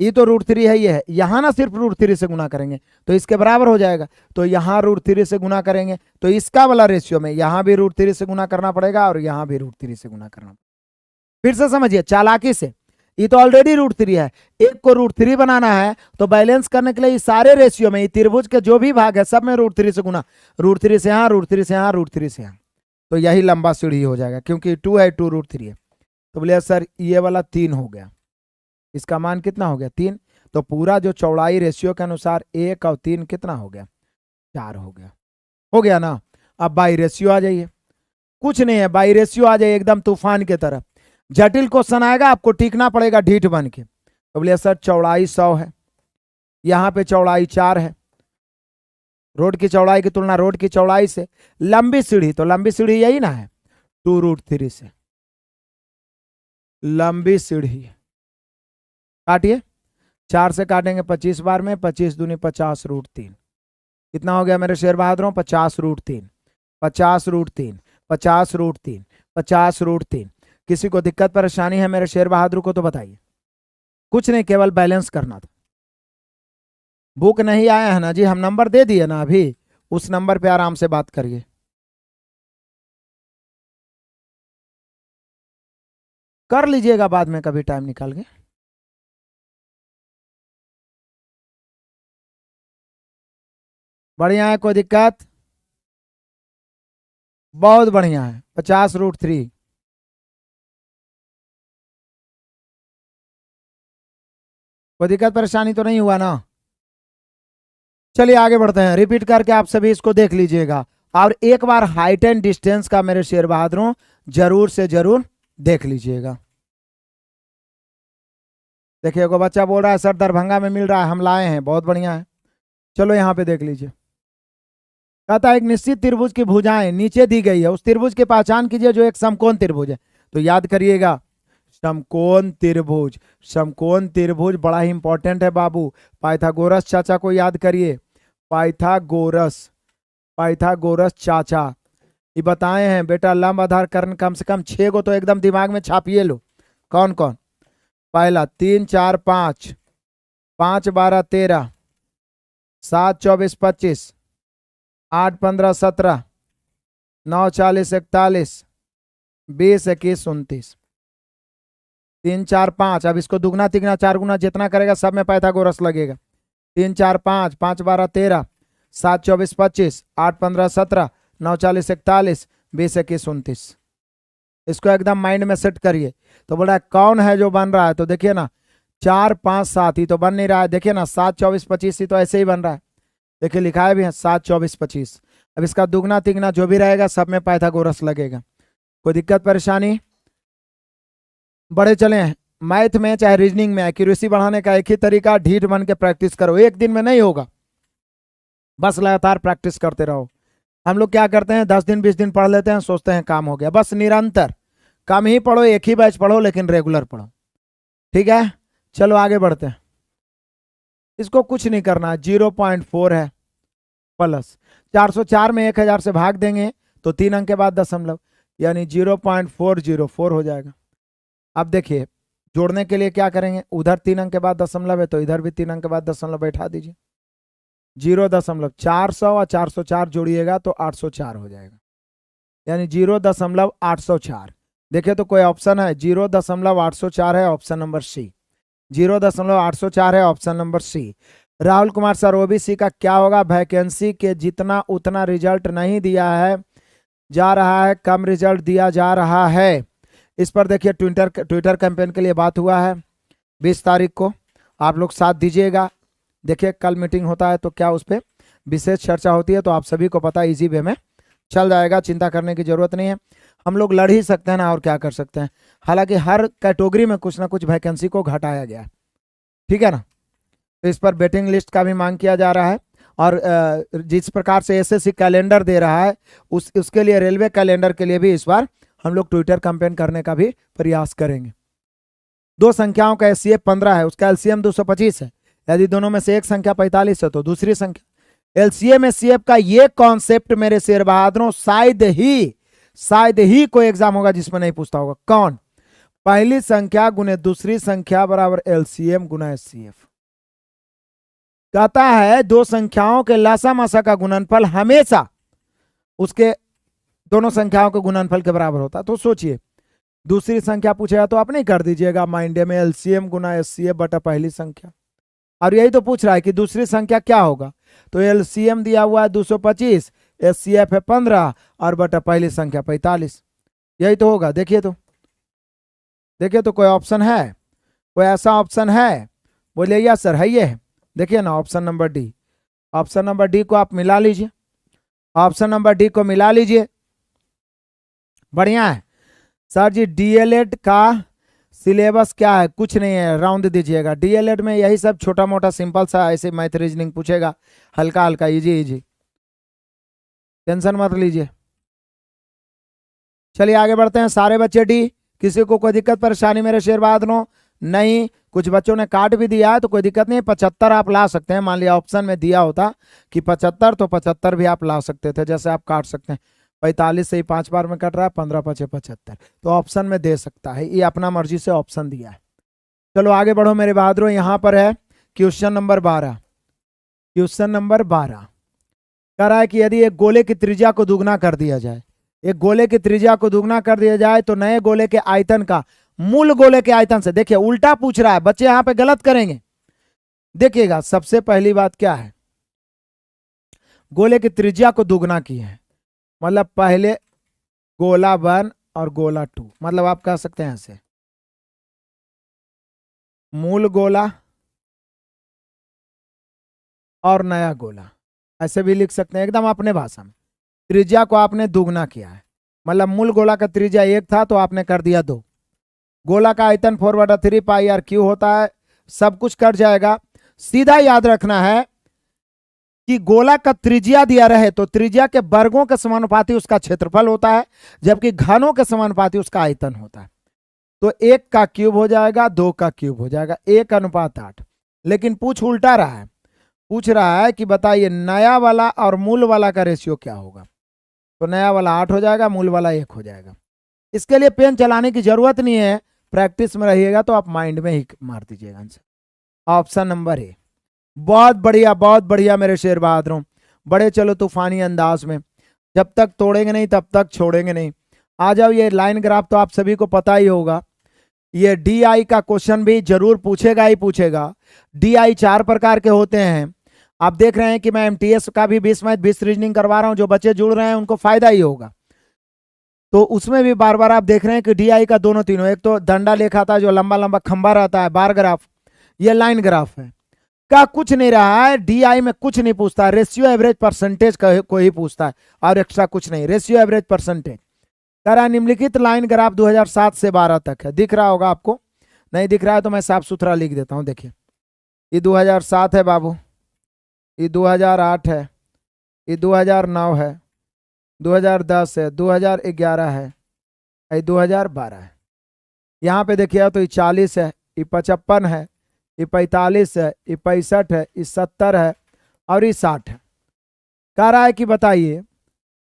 ये तो √3 है, ये है। यहाँ ना सिर्फ √3 से गुना करेंगे तो इसके बराबर हो जाएगा। तो यहाँ √3 से गुना करेंगे तो इसका वाला रेशियो में यहाँ भी √3 से गुना करना पड़ेगा और यहाँ भी √3 से गुना करना पड़ेगा। फिर से समझिए चालाकी से, ये तो ऑलरेडी √3 है, एक को √3 बनाना है तो बैलेंस करने के लिए इस सारे रेशियो में त्रिभुज के जो भी भाग है सब में √3 से गुना, √3 से यहाँ, √3 से यहाँ, √3 से यहाँ, तो यही लंबा सीढ़ी हो जाएगा। क्योंकि 2 है, 2 √3 है। तो बोले सर ये वाला 3 हो गया, इसका मान कितना हो गया? 3। तो पूरा जो चौड़ाई रेशियो के अनुसार 1 और 3 कितना हो गया? 4 हो गया। हो गया ना? अब बाई रेशियो आ जाइए, कुछ नहीं है, बाई रेशियो आ जाइए एकदम तूफान की तरह। जटिल क्वेश्चन आएगा आपको टीकना पड़ेगा ढीठ बन के। तो बोले सर चौड़ाई 100 है, यहाँ पे चौड़ाई 4 है, रोड की चौड़ाई की तुलना रोड की चौड़ाई से, लंबी सीढ़ी, तो लंबी सीढ़ी यही ना है 2 √3 से, लंबी सीढ़ी काटिए, 4 से काटेंगे 25 बार में, 25 दूनी 50 √3, कितना हो गया मेरे शेर बहादुरों? 50 √3, 50 √3, 50 √3, 50 √3। किसी को दिक्कत परेशानी है मेरे शेर बहादुर को तो बताइए। कुछ नहीं, केवल बैलेंस करना था, बुक नहीं आया है ना जी, हम नंबर दे दिए ना अभी, उस नंबर पे आराम से बात करिए। कर लीजिएगा बाद में कभी टाइम निकाल के। बढ़िया है, कोई दिक्कत? बहुत बढ़िया है, 50√3। कोई दिक्कत परेशानी तो नहीं हुआ ना? चलिए आगे बढ़ते हैं, रिपीट करके आप सभी इसको देख लीजिएगा, और एक बार हाइट एंड डिस्टेंस का मेरे शेर बहादुरों जरूर से जरूर देख लीजिएगा। देखिए को बच्चा बोल रहा है सर दरभंगा में मिल रहा है, हम लाए हैं, बहुत बढ़िया है। चलो यहाँ पे देख लीजिए, कहता है एक निश्चित त्रिभुज की भुजाएं नीचे दी गई है, उस त्रिभुज की पहचान कीजिए जो एक समकोण त्रिभुज है। तो याद करिएगा, समकोण त्रिभुज, समकोण त्रिभुज बड़ा ही इंपॉर्टेंट है बाबू। पाइथागोरस चाचा को याद करिए, पाइथागोरस, पाइथागोरस चाचा ये बताए हैं बेटा, लंब आधार कर्ण कम से कम 6 को तो एकदम दिमाग में छापिए लो। कौन कौन? पहला 3 4 5, 5 12 13, 7 24 25, 8 15 17, 9 40 41, 20 21 29, 3 4 5। अब इसको दुगना तिगना चार गुना जितना करेगा सब में पाइथागोरस लगेगा। 3 4 5, 5 12 13, 7 24 25, 8 15 17, 9 40 41, 20 21 29। इसको एकदम माइंड में सेट करिए। तो बोल रहा है कौन है जो बन रहा है, तो देखिए ना 4 5 7 ही तो बन नहीं रहा है, देखिए ना 7 24 25 ही तो ऐसे ही बन रहा है, देखिए लिखा है भी है 7 24 25। अब इसका दुगना तिगना जो भी रहेगा सब में पाइथागोरस लगेगा। कोई दिक्कत परेशानी? बड़े चले हैं, मैथ में चाहे रीजनिंग में एक्यूरेसी बढ़ाने का एक ही तरीका, ढीठ बन के प्रैक्टिस करो, एक दिन में नहीं होगा, बस लगातार प्रैक्टिस करते रहो। हम लोग क्या करते हैं 10 दिन 20 दिन पढ़ लेते हैं, सोचते हैं काम हो गया, बस निरंतर कम ही पढ़ो, एक ही बैच पढ़ो लेकिन रेगुलर पढ़ो, ठीक है। चलो आगे बढ़ते हैं, इसको कुछ नहीं करना, 0.4 है प्लस 404 में 1000 से भाग देंगे तो 3 अंक के बाद दशमलव, यानी 0.404 हो जाएगा। अब देखिए जोड़ने के लिए क्या करेंगे, उधर 3 अंक के बाद दशमलव है तो इधर भी 3 अंक के बाद दशमलव बैठा दीजिए, 0.400 और 404 जोड़िएगा तो 804 हो जाएगा, यानी 0.804। देखिए तो कोई ऑप्शन है 0.804 है, ऑप्शन नंबर सी, 0.804 है option number c. Rahul Kumar sir OBC का क्या होगा, वैकेंसी के जितना उतना रिजल्ट नहीं दिया है जा रहा है, कम रिजल्ट दिया जा रहा है। इस पर देखिए ट्विटर कैंपेन के लिए बात हुआ है 20 तारीख को, आप लोग साथ दीजिएगा। देखिए कल मीटिंग होता है तो क्या उस पर विशेष चर्चा होती है, तो आप सभी को पता है इजी वे में चल जाएगा, चिंता करने की जरूरत नहीं है। हम लोग लड़ ही सकते हैं ना, और क्या कर सकते हैं। हालांकि हर कैटेगरी में कुछ ना कुछ वैकेंसी को घटाया गया है, ठीक है ना। तो इस पर वेटिंग लिस्ट का भी मांग किया जा रहा है, और जिस प्रकार से एसएससी कैलेंडर दे रहा है उसके लिए रेलवे कैलेंडर के लिए भी इस बार हम लोग ट्विटर कैंपेन करने का भी प्रयास करेंगे। दो संख्याओं का एचसीएफ 15 है, उसका एलसीएम 225 है, यदि दोनों में से एक संख्या 45 है तो दूसरी संख्या। एलसीएम एचसीएफ का ये कॉन्सेप्ट मेरे शेर बहादुरों शायद ही कोई एग्जाम होगा जिसमें नहीं पूछता होगा। कौन? पहली संख्या गुने दूसरी संख्या बराबर एलसीएम गुना एचसीएफ। कहता है दो संख्याओं के लसामसा का गुणनफल हमेशा उसके दोनों संख्याओं के गुणनफल के बराबर होता है। तो सोचिए दूसरी संख्या पूछेगा तो आप नहीं कर दीजिएगा माइंड में एलसीएम गुना एचसीएफ बटा पहली संख्या, और यही तो पूछ रहा है कि दूसरी संख्या क्या होगा। तो एलसीएम दिया हुआ है 225, एचसीएफ है 15 और बटा पहली संख्या 45, यही तो होगा। देखिए तो कोई ऑप्शन है, कोई ऐसा ऑप्शन है? बोलिए यस सर है ये है। देखिए ना option number D, option number D को आप मिला लीजिए, ऑप्शन नंबर डी को मिला लीजिए, बढ़िया है। सर जी डीएलएड का सिलेबस क्या है? कुछ नहीं है, राउंड दीजिएगा। डीएलएड में यही सब छोटा मोटा सिंपल सा ऐसे मैथ रीजनिंग पूछेगा, हल्का हल्का इजी, टेंशन मत लीजिए। चलिए आगे बढ़ते हैं। सारे बच्चे डी, किसी को कोई दिक्कत परेशानी मेरे शेर बहादुरों? नहीं, कुछ बच्चों ने काट भी दिया है तो कोई दिक्कत नहीं, 75 आप ला सकते हैं। मान लिया ऑप्शन में दिया होता कि 75 तो 75 भी आप ला सकते थे, जैसे आप काट सकते हैं। 45 से ही 5 बार में कट रहा है, 15 5 75, तो ऑप्शन में दे सकता है, ये अपना मर्जी से ऑप्शन दिया है। चलो आगे बढ़ो मेरे बहादुरों, यहाँ पर है क्वेश्चन नंबर 12। क्वेश्चन नंबर 12 कह रहा है कि यदि एक गोले की त्रिज्या को दुगना कर दिया जाए, एक गोले की त्रिज्या को दुगना कर दिया जाए तो नए गोले के आयतन का मूल गोले के आयतन से, देखिए उल्टा पूछ रहा है, बच्चे यहां पे गलत करेंगे। देखिएगा सबसे पहली बात क्या है, गोले की त्रिज्या को दुगना की है, मतलब पहले गोला 1 और गोला 2, मतलब आप कह सकते हैं ऐसे मूल गोला और नया गोला, ऐसे भी लिख सकते हैं एकदम अपने भाषा में। त्रिज्या को आपने दुगना किया है, मतलब मूल गोला का त्रिज्या 1 था तो आपने कर दिया 2। गोला का आयतन 4/3 पाई आर क्यू होता है, सब कुछ कट जाएगा। सीधा याद रखना है कि गोला का त्रिज्या दिया रहे तो त्रिज्या के वर्गों के समानुपाती उसका क्षेत्रफल होता है, जबकि घनों के समानुपाती उसका आयतन होता है। तो 1 का क्यूब हो जाएगा, 2 का क्यूब हो जाएगा, 1:8। लेकिन पूछ उल्टा रहा है, पूछ रहा है कि बताइए नया वाला और मूल वाला का रेशियो क्या होगा। तो नया वाला 8 हो जाएगा, मूल वाला 1 हो जाएगा। इसके लिए पेन चलाने की जरूरत नहीं है, प्रैक्टिस में रहिएगा तो आप माइंड में ही मार दीजिएगा आंसर। Option number A. बहुत बढ़िया मेरे शेर बहादुरों, बड़े चलो तूफानी अंदाज में, जब तक तोड़ेंगे नहीं तब तक छोड़ेंगे नहीं। आ जाओ, ये लाइन ग्राफ तो आप सभी को पता ही होगा, ये DI का क्वेश्चन भी जरूर पूछेगा ही पूछेगा। DI 4 प्रकार के होते हैं। आप देख रहे हैं कि मैं MTS का भी 20 मैथ 20 रीजनिंग करवा रहा हूं, जो बच्चे जुड़ रहे हैं उनको फायदा ही होगा। तो उसमें भी बार बार आप देख रहे हैं कि DI का दोनों तीनों, एक तो डंडा लेखा था जो लंबा लंबा खंबा रहता है बार ग्राफ, ये लाइन ग्राफ है का कुछ नहीं रहा है। DI में कुछ नहीं पूछता है, रेशियो एवरेज परसेंटेज को ही पूछता है और एक्स्ट्रा कुछ नहीं। रेशियो एवरेज परसेंटेज कह रहा है निम्नलिखित लाइन ग्राफ 2007 से 12 तक है। दिख रहा होगा आपको, नहीं दिख रहा है तो मैं साफ सुथरा लिख देता हूं। देखिए ये 2007 है बाबू, ये 2008 है, ये 2009 है, 2010 है, 2011 है, ये 2012 है। यहाँ पे देखिए तो ये 40 है, ये 55 है, ये 45 है, ये 65 है, ये 70 है और ये 60 है। कह रहा है कि बताइए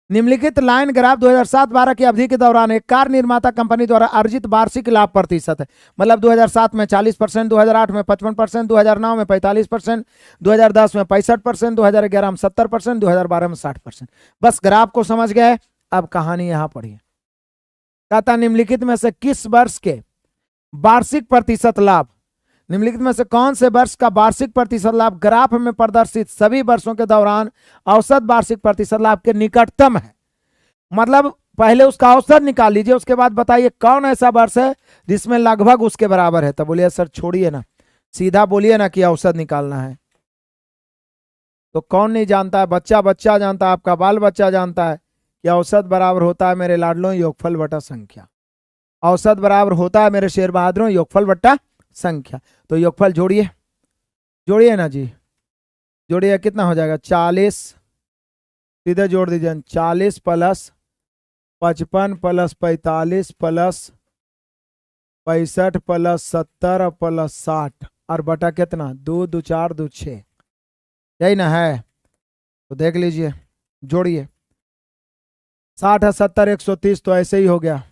निम्नलिखित लाइन ग्राफ 2007-12 की अवधि के दौरान एक कार निर्माता कंपनी द्वारा अर्जित वार्षिक लाभ प्रतिशत है। मतलब 2007 में 40%, 2008 में 55%, 2009 में 45%, 2010 में 65%, 2011 में 70%, 2012 में 60%। बस ग्राफ को समझ गए, अब कहानी यहां पढ़िए। कहता निम्नलिखित में से किस वर्ष के वार्षिक प्रतिशत लाभ, निम्नलिखित में से कौन से वर्ष का वार्षिक प्रतिशत लाभ ग्राफ में प्रदर्शित सभी वर्षों के दौरान औसत वार्षिक प्रतिशत लाभ के निकटतम है। मतलब पहले उसका औसत निकाल लीजिए, उसके बाद बताइए कौन ऐसा वर्ष है जिसमें लगभग उसके बराबर है। तो बोलिए सर छोड़िए ना, सीधा बोलिए ना कि औसत निकालना है। तो कौन नहीं जानता है, बच्चा बच्चा जानता है, आपका बाल बच्चा जानता है कि औसत बराबर होता है मेरे लाडलों योगफल बटा संख्या। औसत बराबर होता है मेरे शेर बहादुरों योगफल बटा संख्या। तो योगफल जोड़िए, जोड़िए ना जी, जोड़िए, कितना हो जाएगा 40, सीधे जोड़ दीजिए 40 plus 55 plus 45 plus 65 plus 70 plus 60 और बटा कितना 2 2 4 2 6, यही ना है। तो देख लीजिए, जोड़िए 60 है 70 130 तो ऐसे ही हो गया,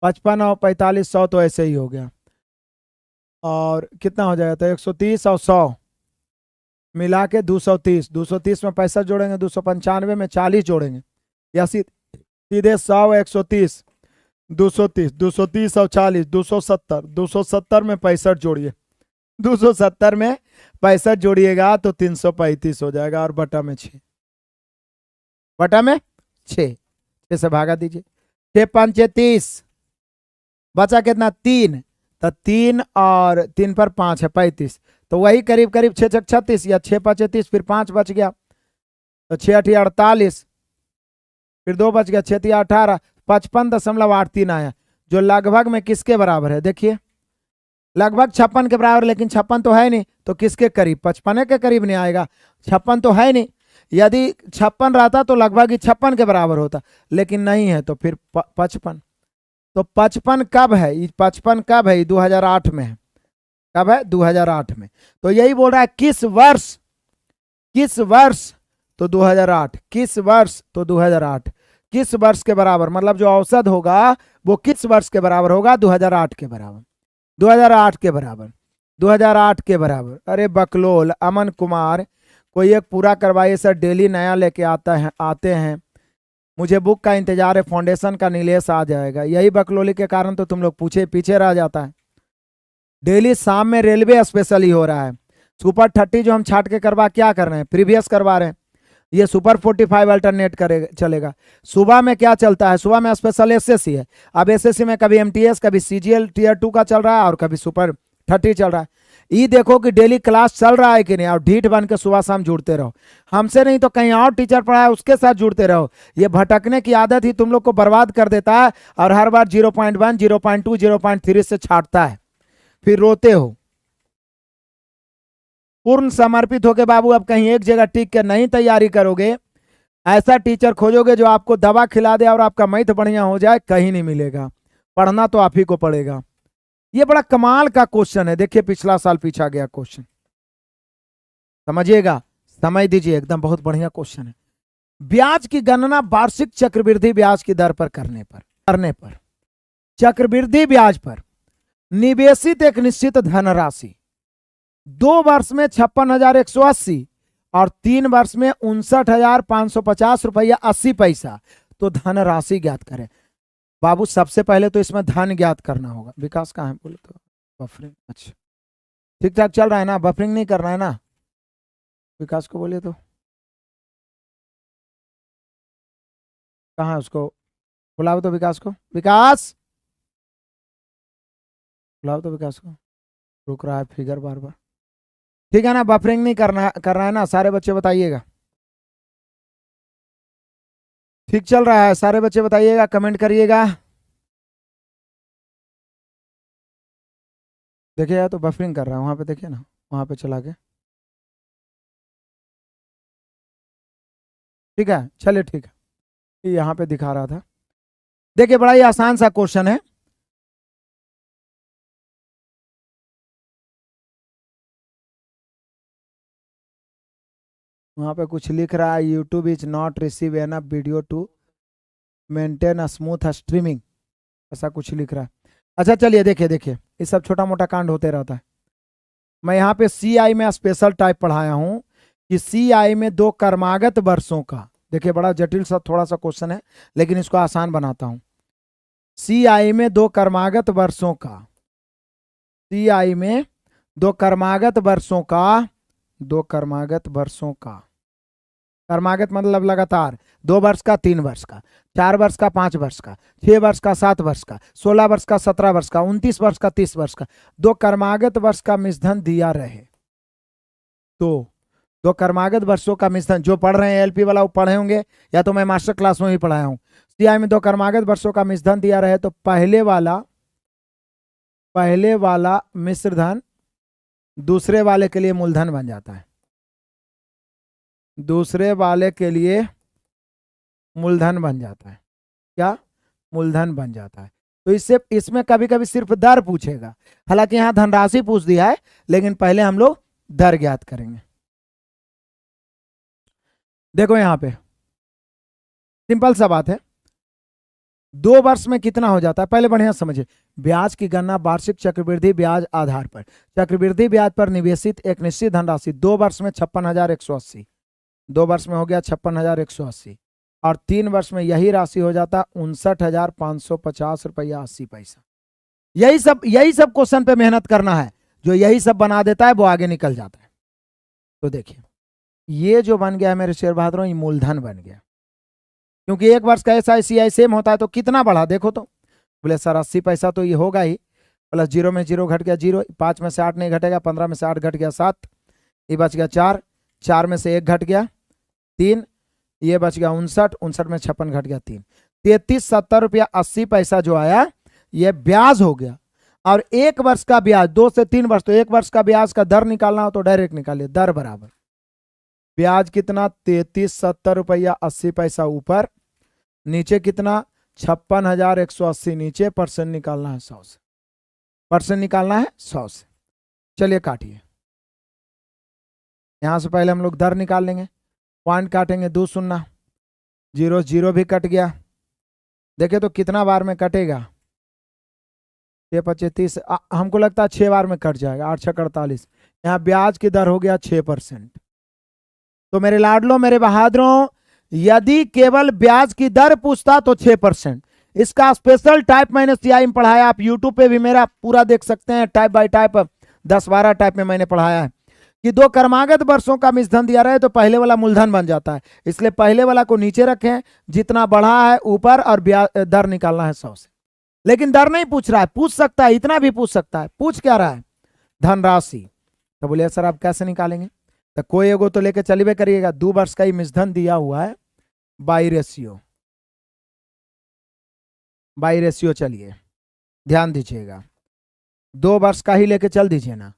55 और 45 100 तो ऐसे ही हो गया, और कितना हो जाएगा तो 130 और 100 मिला के 230, 230 में 65 जोड़ेंगे, 295 में 40 जोड़ेंगे, या सीधे 100 130 230, 230 और 40 270, 270 में 65 जोड़िए, 270 में 65 जोड़िएगा तो 335 हो जाएगा, और बटा में 6, बटा में 6 से भागा दीजिए, 6 5 30, बचा कितना 3, तो 3 और 3 पर 5 है 35, तो वही करीब करीब 6 6 36 या 6 5 30, फिर 5 बच गया तो 6 8 48, फिर 2 बच गया 6 3 18, 55.83 आया, जो लगभग में किसके बराबर है। देखिए लगभग 56 के बराबर, लेकिन 56 तो है नहीं, तो किसके करीब 55 के करीब नहीं आएगा, 56 तो है नहीं। यदि 56 रहता तो लगभग ही 56 के बराबर होता, लेकिन नहीं है तो फिर 55। तो 55 कब है, 55 कब है, 2008 में है। कब है 2008 में। तो यही बोल रहा है किस वर्ष, किस वर्ष तो 2008, किस वर्ष तो 2008, किस वर्ष के बराबर, मतलब जो औसत होगा वो किस वर्ष के बराबर होगा 2008 के बराबर, 2008 के बराबर, 2008 के बराबर। अरे बकलोल अमन कुमार कोई एक पूरा करवाइए सर, डेली नया लेके आते हैं, मुझे बुक का इंतजार है, फाउंडेशन का नीलेश आ जाएगा। यही बकलोली के कारण तो तुम लोग पीछे रह जाता है। डेली शाम में रेलवे स्पेशल ही हो रहा है। सुपर 30 जो हम छाट के करवा क्या कर रहे हैं, प्रीवियस करवा रहे हैं। ये सुपर 45 अल्टरनेट करेगा चलेगा। सुबह में क्या चलता है, सुबह में स्पेशल एसएससी है। अब एसएससी में कभी एमटीएस, कभी सीजीएल टियर 2 का चल रहा है और कभी सुपर 30 चल रहा है। ये देखो कि डेली क्लास चल रहा है कि नहीं, और ढीठ बन के सुबह शाम जुड़ते रहो। हमसे नहीं तो कहीं और टीचर पढ़ाए उसके साथ जुड़ते रहो। ये भटकने की आदत ही तुम लोग को बर्बाद कर देता है, और हर बार 0.1 0.2 0.3 से छाटता है, फिर रोते हो। पूर्ण समर्पित होके बाबू अब कहीं एक जगह टिक के नहीं तैयारी करोगे, ऐसा टीचर खोजोगे जो आपको दवा खिला दे और आपका मैथ बढ़िया हो जाए, कहीं नहीं मिलेगा। पढ़ना तो आप ही को पड़ेगा। ये बड़ा कमाल का क्वेश्चन है। देखिए पिछला साल पूछा गया क्वेश्चन, समझिएगा, समझ दीजिए, एकदम बहुत बढ़िया क्वेश्चन है। ब्याज की गणना वार्षिक चक्रवृद्धि ब्याज की दर पर करने पर चक्रवृद्धि ब्याज पर निवेशित एक निश्चित धनराशि 2 वर्ष में 56,180 और 3 वर्ष में 59,550 रुपया 80 पैसा, तो धनराशि ज्ञात करें। बाबू सबसे पहले तो इसमें धन ज्ञात करना होगा। विकास कहाँ है बोले तो? बफरिंग, अच्छा ठीक ठाक चल रहा है ना, बफरिंग नहीं करना है ना? विकास को बोलिए तो कहाँ है, उसको बुलाओ तो विकास को। विकास बुलाओ तो विकास को, रुक रहा है फिगर बार बार। ठीक है ना, बफरिंग नहीं करना है ना? सारे बच्चे बताइएगा ठीक चल रहा है? सारे बच्चे बताइएगा, कमेंट करिएगा। देखिए यार, तो बफरिंग कर रहा है वहां पे, देखिए ना, वहां पे चला के। ठीक है, चलिए ठीक है, यहाँ पे दिखा रहा था। देखिए बड़ा ही आसान सा क्वेश्चन है। वहां पे कुछ लिख रहा है, YouTube is not receive enough video to maintain a smooth streaming, ऐसा कुछ लिख रहा है। अच्छा चलिए देखिए ये सब छोटा मोटा कांड होते रहता है। मैं यहाँ पे सीआई में स्पेशल टाइप पढ़ाया हूँ कि सीआई में 2 कर्मागत वर्षों का, देखिए बड़ा जटिल सा थोड़ा सा क्वेश्चन है, लेकिन इसको आसान बनाता हूँ। सीआई में 2 कर्मागत वर्षों का, सीआई में 2 कर्मागत वर्षों का, 2 कर्मागत वर्षों का, कर्मागत मतलब लगातार, 2 वर्ष का, 3 वर्ष का, 4 वर्ष का, 5 वर्ष का, 6 वर्ष का, 7 वर्ष का, 16 वर्ष का, 17 वर्ष का, 29 वर्ष का, 30 वर्ष का, 2 कर्मागत वर्ष का मिश्रण दिया रहे। तो 2 कर्मागत वर्षों का मिश्रण, जो पढ़ रहे हैं एलपी वाला वो पढ़े होंगे, या तो मैं मास्टर क्लास में ही पढ़ाया हूँ। सीआई में 2 कर्मागत वर्षों का मिश्रण दिया रहे, तो पहले वाला मिश्र धन दूसरे वाले के लिए मूलधन बन जाता है, दूसरे वाले के लिए मूलधन बन जाता है। क्या? मूलधन बन जाता है। तो इसमें कभी कभी सिर्फ दर पूछेगा, हालांकि यहां धनराशि पूछ दिया है, लेकिन पहले हम लोग दर ज्ञात करेंगे। देखो यहां पे सिंपल सा बात है, 2 वर्ष में कितना हो जाता है, पहले बढ़िया समझिए। ब्याज की गणना वार्षिक चक्रवृद्धि ब्याज आधार पर, चक्रवृद्धि ब्याज पर निवेशित एक निश्चित धनराशि 2 वर्ष में 56,180, 2 वर्ष में हो गया 56,180, और 3 वर्ष में यही राशि हो जाता 59,550 रुपया 80 पैसा। यही सब क्वेश्चन पे मेहनत करना है, जो यही सब बना देता है वो आगे निकल जाता है। तो देखिए ये जो बन गया है मेरे शेयर बहादुरों, ये मूलधन बन गया, क्योंकि 1 वर्ष का एसआईसीआई सेम होता है, तो कितना बढ़ा देखो तो, बोले सर 80 पैसा तो ये होगा ही, प्लस 0 में 0 घट गया 0, 5 में से 8 नहीं घटेगा, 15 में से 8 घट गया 7, ये बच गया 4, 4 में से 1 घट गया 3, ये बच गया 59, 59 में 56 घट गया 3, 3370 रुपया 80 पैसा जो आया ये ब्याज हो गया। और 1 वर्ष का ब्याज, 2 से 3 वर्ष, तो 1 वर्ष का ब्याज का दर निकालना हो तो डायरेक्ट निकालिए, दर बराबर ब्याज कितना 3370 रुपया 80 पैसा ऊपर, नीचे कितना 56,180 नीचे, परसेंट निकालना है 100 से, परसेंट निकालना है 100 से। चलिए काटिए, यहां से पहले हम लोग दर निकाल लेंगे, पॉइंट काटेंगे 2 शून्य, 0 0 भी कट गया। देखिए तो कितना बार में कटेगा, 6 25 30, हमको लगता है 6 बार में कट जाएगा, 8 6 48। यहाँ ब्याज की दर हो गया 6%, तो मेरे लाडलो मेरे बहादुरों, यदि केवल ब्याज की दर पूछता तो 6%। इसका स्पेशल टाइप मैंने सीआई में पढ़ाया, आप यूट्यूब पे भी मेरा पूरा देख सकते हैं, टाइप बाय टाइप 10-12 टाइप में मैंने पढ़ाया है कि दो क्रमागत वर्षों का मिश्रधन दिया रहे तो पहले वाला मूलधन बन जाता है, इसलिए पहले वाला को नीचे रखें, जितना बढ़ा है ऊपर, और ब्याज दर निकालना है 100 से। लेकिन दर नहीं पूछ रहा है, पूछ सकता है, इतना भी पूछ सकता है। पूछ क्या रहा है? धनराशि। तो बोलिए सर आप कैसे निकालेंगे? तो कोई एगो तो लेके चलिए करिएगा, 2 वर्ष का ही मिश्रधन दिया हुआ है, बाई रेशियो चलिए ध्यान दीजिएगा, 2 वर्ष का ही लेके चल दीजिए ना।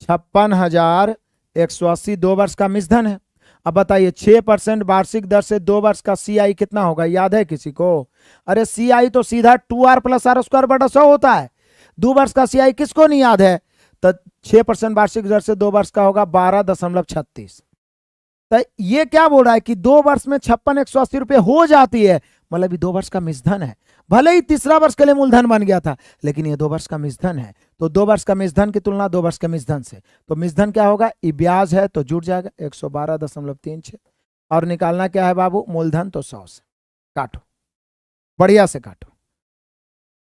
56,180 2 वर्ष का मिश्रधन है। अब बताइए 6% वार्षिक दर से 2 वर्ष का सीआई कितना होगा? याद है किसी को? अरे सीआई तो सीधा 2r + r²/100 होता है। 2 वर्ष का सीआई किसको नहीं याद है? तो 6% वार्षिक दर से 2 वर्ष का होगा 12.36। तो ये क्या बोल रहा है कि 2 वर्ष में 56,180 रुपये हो जाती है, मतलब ये 2 वर्ष का मिश्रधन है। भले ही तीसरा वर्ष के लिए मूलधन बन गया था, लेकिन ये 2 वर्ष का मिश्रधन है। तो 2 वर्ष का मिश्रधन की तुलना 2 वर्ष के मिश्रधन से, तो मिश्रधन क्या होगा? ये ब्याज है तो जुड़ जाएगा 112.36, और निकालना क्या है बाबू? मूलधन। तो 100 से काटो, बढ़िया से काटो,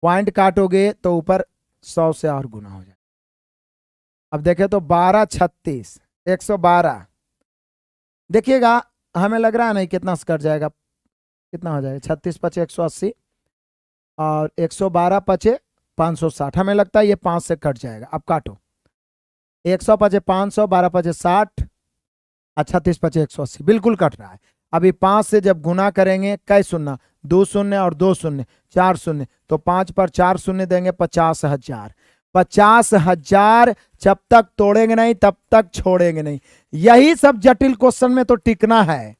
पॉइंट काटोगे तो ऊपर 100 से और गुना हो जाए। अब देखें तो 1236 112, देखिएगा हमें लग रहा है नहीं कितना से कट जाएगा, कितना हो जाएगा? 36 × 5 = 180 और 112 × 5 = 560, हमें लगता है ये 5 से कट जाएगा। अब काटो, 100 × 5 = 500, 12 × 5 = 60 और 36 × 5 = 180, बिल्कुल कट रहा है। अभी 5 से जब गुना करेंगे, कै शून्य? 2 शून्य और 2 शून्य, 4 शून्य, तो 5 पर 4 शून्य देंगे 50,000। 50,000 जब तक तोड़ेंगे नहीं तब तक छोड़ेंगे नहीं। यही सब जटिल क्वेश्चन में तो टिकना है,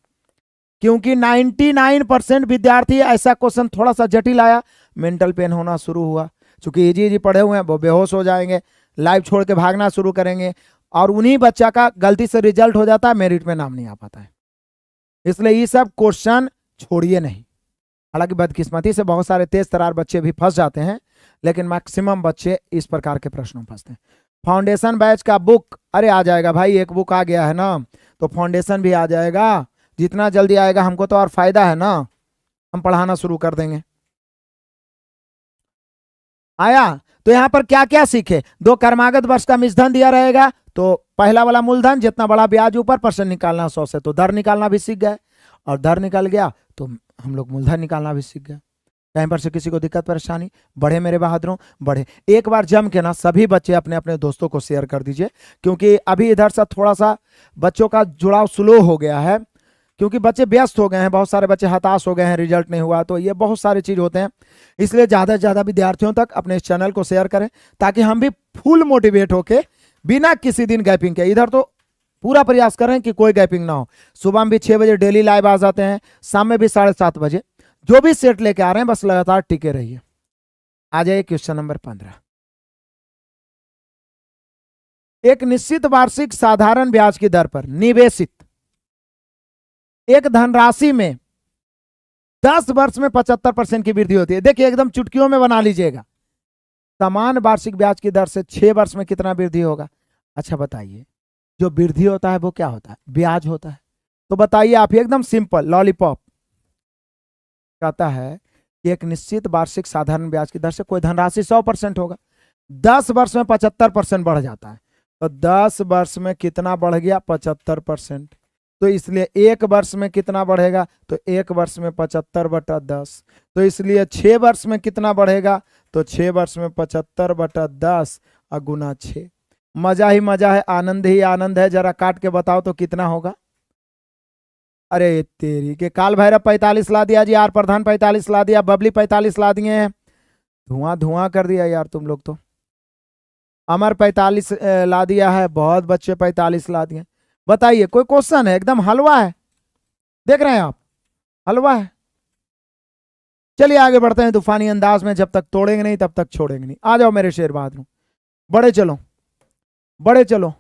क्योंकि 99% विद्यार्थी ऐसा क्वेश्चन थोड़ा सा जटिल आया, मेंटल पेन होना शुरू हुआ। चूंकि इजी पढ़े हुए हैं, वो बेहोश हो जाएंगे, लाइव छोड़ के भागना शुरू करेंगे, और उन्हीं बच्चा का गलती से रिजल्ट हो जाता है, मेरिट में नाम नहीं आ पाता है। इसलिए ये सब क्वेश्चन छोड़िए नहीं। हालांकि बदकिस्मती से बहुत सारे तेज तरार बच्चे भी फंस जाते हैं, लेकिन मैक्सिमम बच्चे इस प्रकार के प्रश्नों में फंसते हैं। फाउंडेशन बैच का बुक, अरे आ जाएगा भाई, एक बुक आ गया है ना, तो फाउंडेशन भी आ जाएगा। जितना जल्दी आएगा हमको तो और फायदा है ना, हम पढ़ाना शुरू कर देंगे। आया? तो यहां पर क्या क्या सीखे? 2 क्रमागत वर्ष का मिश्रधन दिया रहेगा, तो पहला वाला मूलधन, जितना बड़ा ब्याज ऊपर, परसेंट निकालना 100 से, तो दर निकालना भी सीख गए, और दर निकल गया तो हम लोग मूलधन निकालना भी सीख गए। कहीं पर से किसी को दिक्कत परेशानी? बढ़े मेरे बहादुरों, बढ़े। एक बार जम के ना सभी बच्चे अपने अपने दोस्तों को शेयर कर दीजिए, क्योंकि अभी इधर से थोड़ा सा बच्चों का जुड़ाव स्लो हो गया है, क्योंकि बच्चे व्यस्त हो गए हैं, बहुत सारे बच्चे हताश हो गए हैं, रिजल्ट नहीं हुआ, तो ये बहुत सारी चीज होते हैं। इसलिए ज़्यादा से ज़्यादा विद्यार्थियों तक अपने इस चैनल को शेयर करें, ताकि हम भी फुल मोटिवेट होके बिना किसी दिन गैपिंग के, इधर तो पूरा प्रयास करें कि कोई गैपिंग ना हो। सुबह में भी 6 बजे डेली लाइव आ जाते हैं, शाम में भी 7:30 बजे। जो भी सेट लेके आ रहे हैं बस लगातार टिके रहिए। आ जाइए क्वेश्चन नंबर 15। एक निश्चित वार्षिक साधारण ब्याज की दर पर निवेशित एक धनराशि में 10 वर्ष में 75% की वृद्धि होती है। देखिए एकदम चुटकियों में बना लीजिएगा। समान वार्षिक ब्याज की दर से 6 वर्ष में कितना वृद्धि होगा? अच्छा बताइए, जो वृद्धि होता है वो क्या होता है? ब्याज होता है। तो बताइए आप, एकदम सिंपल लॉलीपॉप। कहता है कि एक निश्चित वार्षिक साधारण ब्याज की दर से कोई धनराशि 100% होगा, 10 वर्ष में 75% बढ़ जाता है। तो 10 वर्ष में कितना बढ़ गया? 75%। तो इसलिए 1 वर्ष में कितना बढ़ेगा? तो 1 वर्ष में 75/10। तो इसलिए 6 वर्ष में कितना बढ़ेगा? तो 6 वर्ष में 75/10 और गुना 6। मजा ही मजा है, आनंद ही आनंद है। जरा काट के बताओ तो कितना होगा? अरे तेरी के काल भैरव 45 ला दिया जी, आर प्रधान 45 ला दिया, बबली 45 ला दिए हैं, धुआं धुआं कर दिया यार तुम लोग तो। अमर 45 ला दिया है, बहुत बच्चे 45 ला दिए। बताइए कोई क्वेश्चन है? एकदम हलवा है, देख रहे हैं आप, हलवा है। चलिए आगे बढ़ते हैं तूफानी अंदाज में, जब तक तोड़ेंगे नहीं तब तक छोड़ेंगे नहीं। आ जाओ मेरे शेर बहादुर, बड़े चलो बड़े चलो।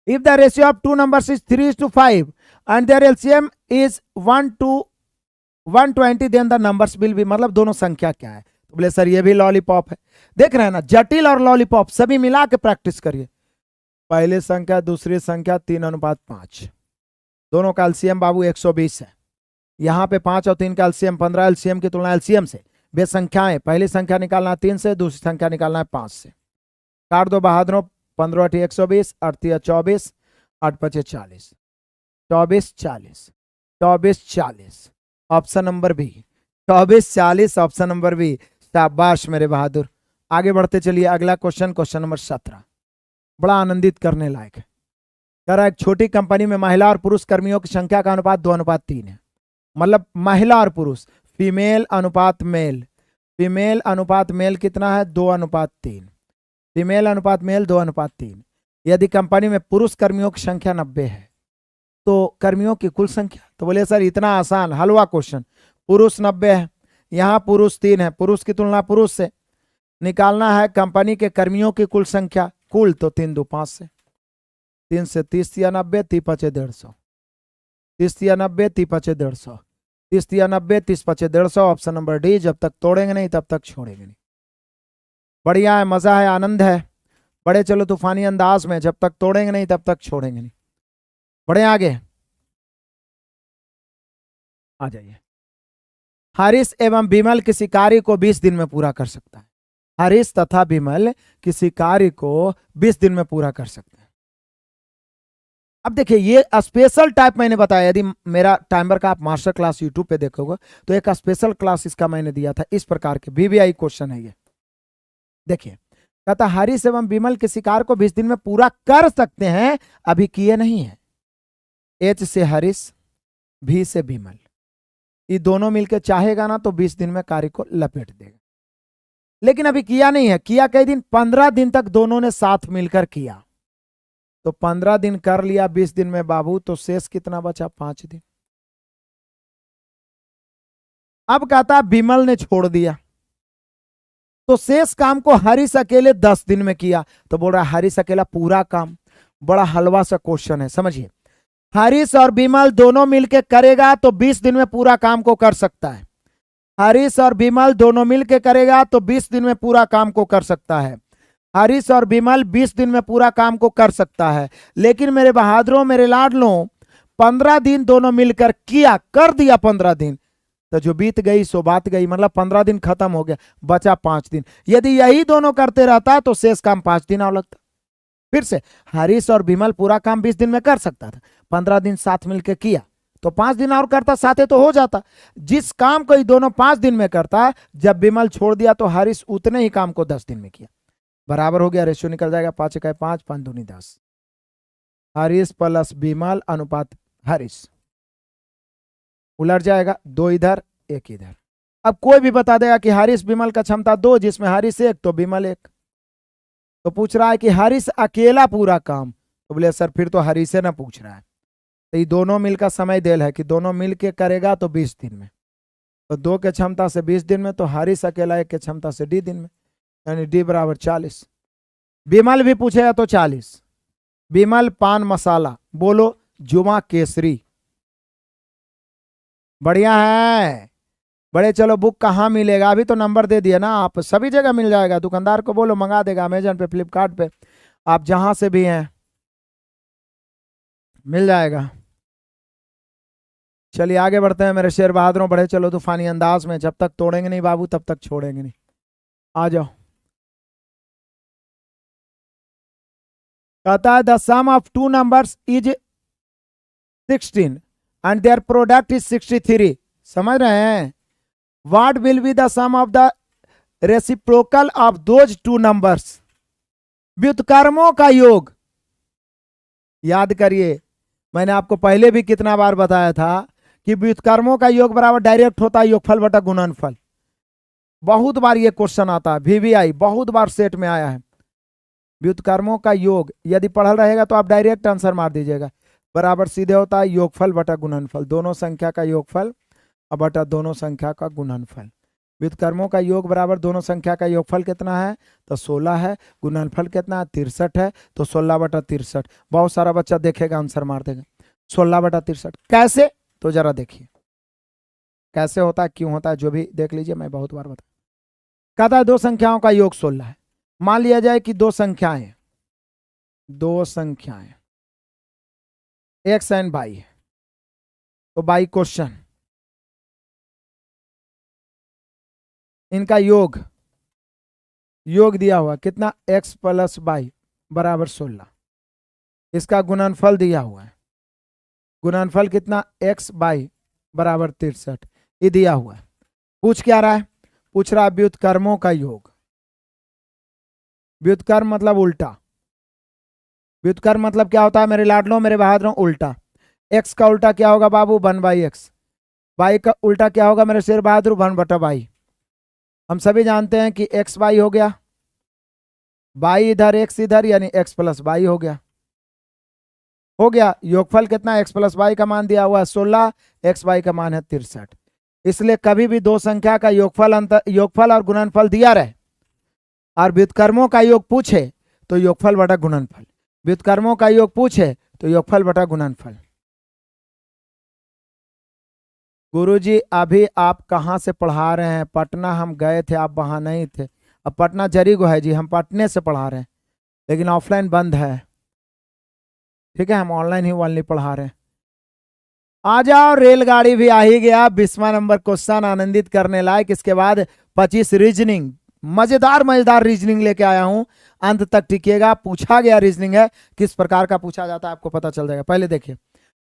If the ratio of two numbers is 3:5 and their LCM is 1:120, then the numbers will be, मतलब दोनों संख्या क्या है? तो बोले सर ये भी लॉलीपॉप है। देख रहे हैं ना, जटिल और लॉलीपॉप सभी मिला के प्रैक्टिस करिए। पहली संख्या दूसरी संख्या 3:5, दोनों का एलसीएम बाबू 120 है। यहाँ पे 5 और 3 का एलसीएम 15, एलसीएम की तुलना एलसीएम से। वे संख्याएं, पहली संख्या निकालना है 3 से, दूसरी संख्या निकालना है 5 से। काट दो बहादुरों, 15 × 120, 8 × 24, 8 × 5 = 40, 24 40, 24 40, option number b, 24 40, option number b. शाबाश मेरे बहादुर। आगे बढ़ते चलिए, अगला क्वेश्चन, क्वेश्चन नंबर 17, बड़ा आनंदित करने लायक है। कह रहा है एक छोटी कंपनी में महिला और पुरुष कर्मियों की संख्या का अनुपात 2:3 है। मतलब महिला और पुरुष, फीमेल अनुपात मेल, फीमेल अनुपात मेल कितना है? 2:3, फीमेल अनुपात मेल 2:3। यदि कंपनी में पुरुष कर्मियों की संख्या 90 है तो कर्मियों की कुल संख्या? तो बोले सर इतना आसान हलवा क्वेश्चन, पुरुष 90 है, यहाँ पुरुष 3 है, पुरुष की तुलना पुरुष से निकालना है कंपनी के कर्मियों की कुल संख्या। कुल तो 3 × 2 = 5 से, 3 से 30 × 90, 30 × 5 = 150, 30 × 90, 30 × 5 = 150, 30 × 90, 30 × 5 = 150, ऑप्शन नंबर डी। जब तक तोड़ेंगे नहीं तब तक छोड़ेंगे नहीं। बढ़िया है, मजा है, आनंद है, बड़े चलो तूफानी अंदाज में, जब तक तोड़ेंगे नहीं तब तक छोड़ेंगे नहीं। बढ़े आगे आ जाइए। हारिस एवं विमल किसी कार्य को 20 दिन में पूरा कर सकता है। हारिस तथा विमल किसी कार्य को 20 दिन में पूरा कर सकते हैं। अब देखिए ये स्पेशल टाइप मैंने बताया, यदि मेरा टाइमर का आप मास्टर क्लास यूट्यूब पे देखोगे तो एक स्पेशल क्लास इसका मैंने दिया था, इस प्रकार के VVI क्वेश्चन है ये। देखिए कहता हारिस एवं विमल किसी कार्य को 20 दिन में पूरा कर सकते हैं, अभी किए नहीं है। H से हारिस, V से विमल, ये दोनों मिलकर चाहेगा ना तो 20 दिन में कार्य को लपेट देगा, लेकिन अभी किया नहीं है। किया कई दिन? 15 दिन तक दोनों ने साथ मिलकर किया, तो 15 दिन कर लिया 20 दिन में बाबू, तो शेष कितना बचा? 5 दिन। अब कहता विमल ने छोड़ दिया, तो शेष काम को हारिस अकेले 10 दिन में किया, तो बोल रहा हारिस अकेला पूरा काम। बड़ा हलवा सा क्वेश्चन है, समझिए। हारिस और विमल दोनों मिलके करेगा तो 20 दिन में पूरा काम को कर सकता है। हारिस और विमल दोनों मिलके करेगा तो 20 दिन में पूरा काम को कर सकता है। हारिस और विमल 20 दिन में पूरा काम को कर सकता है, लेकिन मेरे बहादुरों, मेरे लाडलों, 15 दिन दोनों मिलकर किया, कर दिया 15 दिन, तो जो बीत गई सो बात गई, मतलब 15 दिन खत्म हो गया, बचा 5 दिन। यदि यही दोनों करते रहता तो शेष काम 5 दिन और लगता। फिर से हारिस और विमल पूरा काम 20 दिन में कर सकता था, 15 दिन साथ मिलकर किया तो 5 दिन और करता, साथे तो हो जाता। जिस काम को ये दोनों 5 दिन में करता, जब विमल छोड़ दिया तो हारिस उतने ही काम को 10 दिन में किया। बराबर हो गया, रेशियो निकल जाएगा 5 × 5, 5 × 2 = 10। हारिस प्लस विमल अनुपात हारिस, उलट जाएगा, 2 इधर 1 इधर। अब कोई भी बता देगा कि हारिस विमल का क्षमता 2, जिसमें हारिस 1 तो विमल 1। तो पूछ रहा है कि हारिस अकेला पूरा काम, तो बोले सर फिर तो हारिस से ना पूछ रहा है, तो ये दोनों मिलकर समय देल है कि दोनों मिलके करेगा तो 20 दिन में, तो 2 के क्षमता से 20 दिन में, तो हारिस अकेला 1 के क्षमता से D दिन में, यानी D = 40। विमल भी पूछेगा तो 40। विमल पान मसाला, बोलो जुमा केसरी। बढ़िया है, बड़े चलो बुक कहाँ मिलेगा? अभी तो नंबर दे दिया ना, आप सभी जगह मिल जाएगा, दुकानदार को बोलो मंगा देगा, अमेजन पे, फ्लिपकार्ट पे, आप जहां से भी हैं मिल जाएगा। चलिए आगे बढ़ते हैं मेरे शेर बहादुरों, बढ़े चलो तूफानी अंदाज में, जब तक तोड़ेंगे नहीं बाबू तब तक छोड़ेंगे नहीं। आ जाओ। कहता है the sum of 2 numbers is 16 and their product is 63। समझ रहे हैं? What will be the sum of the reciprocal of those 2 numbers? व्युत्क्रमों का योग। याद करिए, मैंने आपको पहले भी कितना बार बताया था कि व्युत्क्रमों का योग बराबर डायरेक्ट होता है योगफल बटा गुणनफल। बहुत बार ये क्वेश्चन आता है, VVI बहुत बार सेट में आया है। व्युत्क्रमों का योग यदि पढ़ल रहेगा तो आप डायरेक्ट आंसर मार दीजिएगा, बराबर सीधे होता है योगफल बटा गुणनफल, दोनों संख्या का योगफल और बटा दोनों संख्या का गुणनफल। व्युत्क्रमों का योग बराबर दोनों संख्या का योगफल कितना है? तो 16 है, गुणनफल कितना है? 63 है, तो 16 बटा 63। बहुत सारा बच्चा देखेगा आंसर मार देगा 16 बटा 63। कैसे? तो जरा देखिए कैसे होता है, क्यों होता है, जो भी देख लीजिए, मैं बहुत बार बता। कहता है 2 संख्याओं का योग 16 है। मान लिया जाए कि 2 संख्याएं, दो संख्याएं एक्स एंड वाई, तो बाई क्वेश्चन इनका योग दिया हुआ कितना, x प्लस वाई बराबर 16। इसका गुणनफल दिया हुआ है, गुणनफल कितना, x बाई बराबर 63, ये दिया हुआ है। पूछ क्या रहा है, पूछ रहा है व्युत्क्रमों का योग। व्युत्क्रम मतलब उल्टा, व्युत्क्रम मतलब क्या होता है मेरे लाडलों मेरे बहादुरों, उल्टा। x का उल्टा क्या होगा बाबू, 1/x। y का उल्टा क्या होगा मेरे शेर बहादुर, 1/y। हम सभी जानते हैं कि x y हो गया, y इधर x इधर, यानी x प्लस y हो गया। योगफल कितना, x प्लस y का मान दिया हुआ है 16, x y का मान है 63। इसलिए कभी भी दो संख्या का योगफल और गुणनफल दिया रहे और व्युत्क्रमों का योग पूछे तो योगफल बटा गुणनफल, व्युत्क्रमों का योग पूछे तो योगफल बटा गुणनफल। गुरुजी अभी आप कहाँ से पढ़ा रहे हैं, पटना हम गए थे, आप वहां नहीं थे। अब पटना जरीगो है जी, हम पटने से पढ़ा रहे हैं, लेकिन ऑफलाइन बंद है, ठीक है, हम ऑनलाइन ही वाली पढ़ा रहे हैं। आ जाओ, रेलगाड़ी भी आ ही गया। 20वां नंबर क्वेश्चन आनंदित करने लायक, इसके बाद 25 रीजनिंग, मजेदार रीजनिंग लेके आया हूं, अंत तक टिकिएगा। पूछा गया रीजनिंग है, किस प्रकार का पूछा जाता है आपको पता चल जाएगा। पहले देखिए,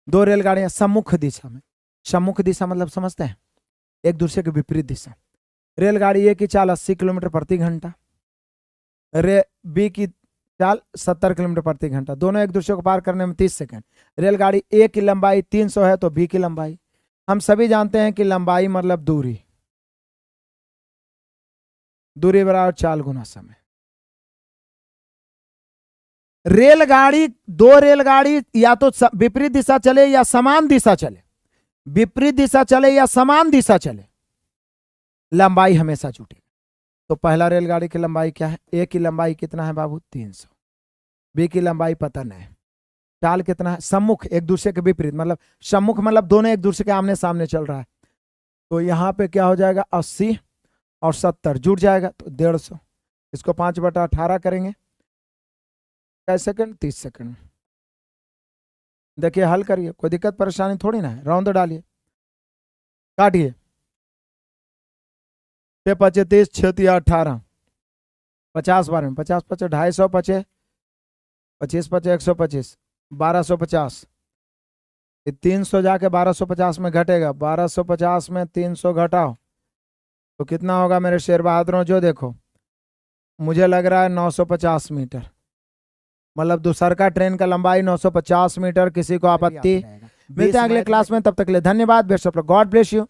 दो रेलगाड़ियां सम्मुख दिशा में, सम्मुख दिशा मतलब समझते हैं, एक दूसरे के विपरीत दिशा। रेलगाड़ी ए की चाल 80 किलोमीटर प्रति घंटा, बी की चाल 70 किलोमीटर प्रति घंटा, दोनों एक दूसरे को पार करने में 30 सेकंड। रेलगाड़ी ए की लंबाई 300 है तो बी की लंबाई, हम सभी जानते हैं कि लंबाई मतलब दूरी, दूरी बराबर चाल गुना समय। रेलगाड़ी, दो रेलगाड़ी या तो विपरीत दिशा चले या समान दिशा चले, विपरीत दिशा चले या समान दिशा चले, लंबाई हमेशा जुटेगी। तो पहला रेलगाड़ी की लंबाई क्या है, ए की लंबाई कितना है बाबू, 300, बी की लंबाई पता नहीं, चाल कितना है, सम्मुख एक दूसरे के विपरीत, मतलब सम्मुख मतलब दोनों एक दूसरे के आमने सामने चल रहा है। तो यहाँ पे क्या हो जाएगा, 80 और 70 जुड़ जाएगा तो 150। इसको 5/18 करेंगे, कैसे सेकंड, 30 सेकंड। देखिए हल करिए, कोई दिक्कत परेशानी थोड़ी ना है, राउंड डालिए, काटिए, 6 × 5 = 30, 6 × 3 = 18, 50 बार में 50 × 5 = 250, 25 25 × 5 = 125, 1250। 300 जाके 1250 में घटेगा, 1250 में 300 घटाओ तो कितना होगा मेरे शेर बहादुरों, जो देखो मुझे लग रहा है 950 मीटर, मतलब दूसर का ट्रेन का लंबाई 950 मीटर। किसी को आपत्ति? मिलते हैं अगले क्लास में, तब तक के लिए धन्यवाद, best of luck, God bless you.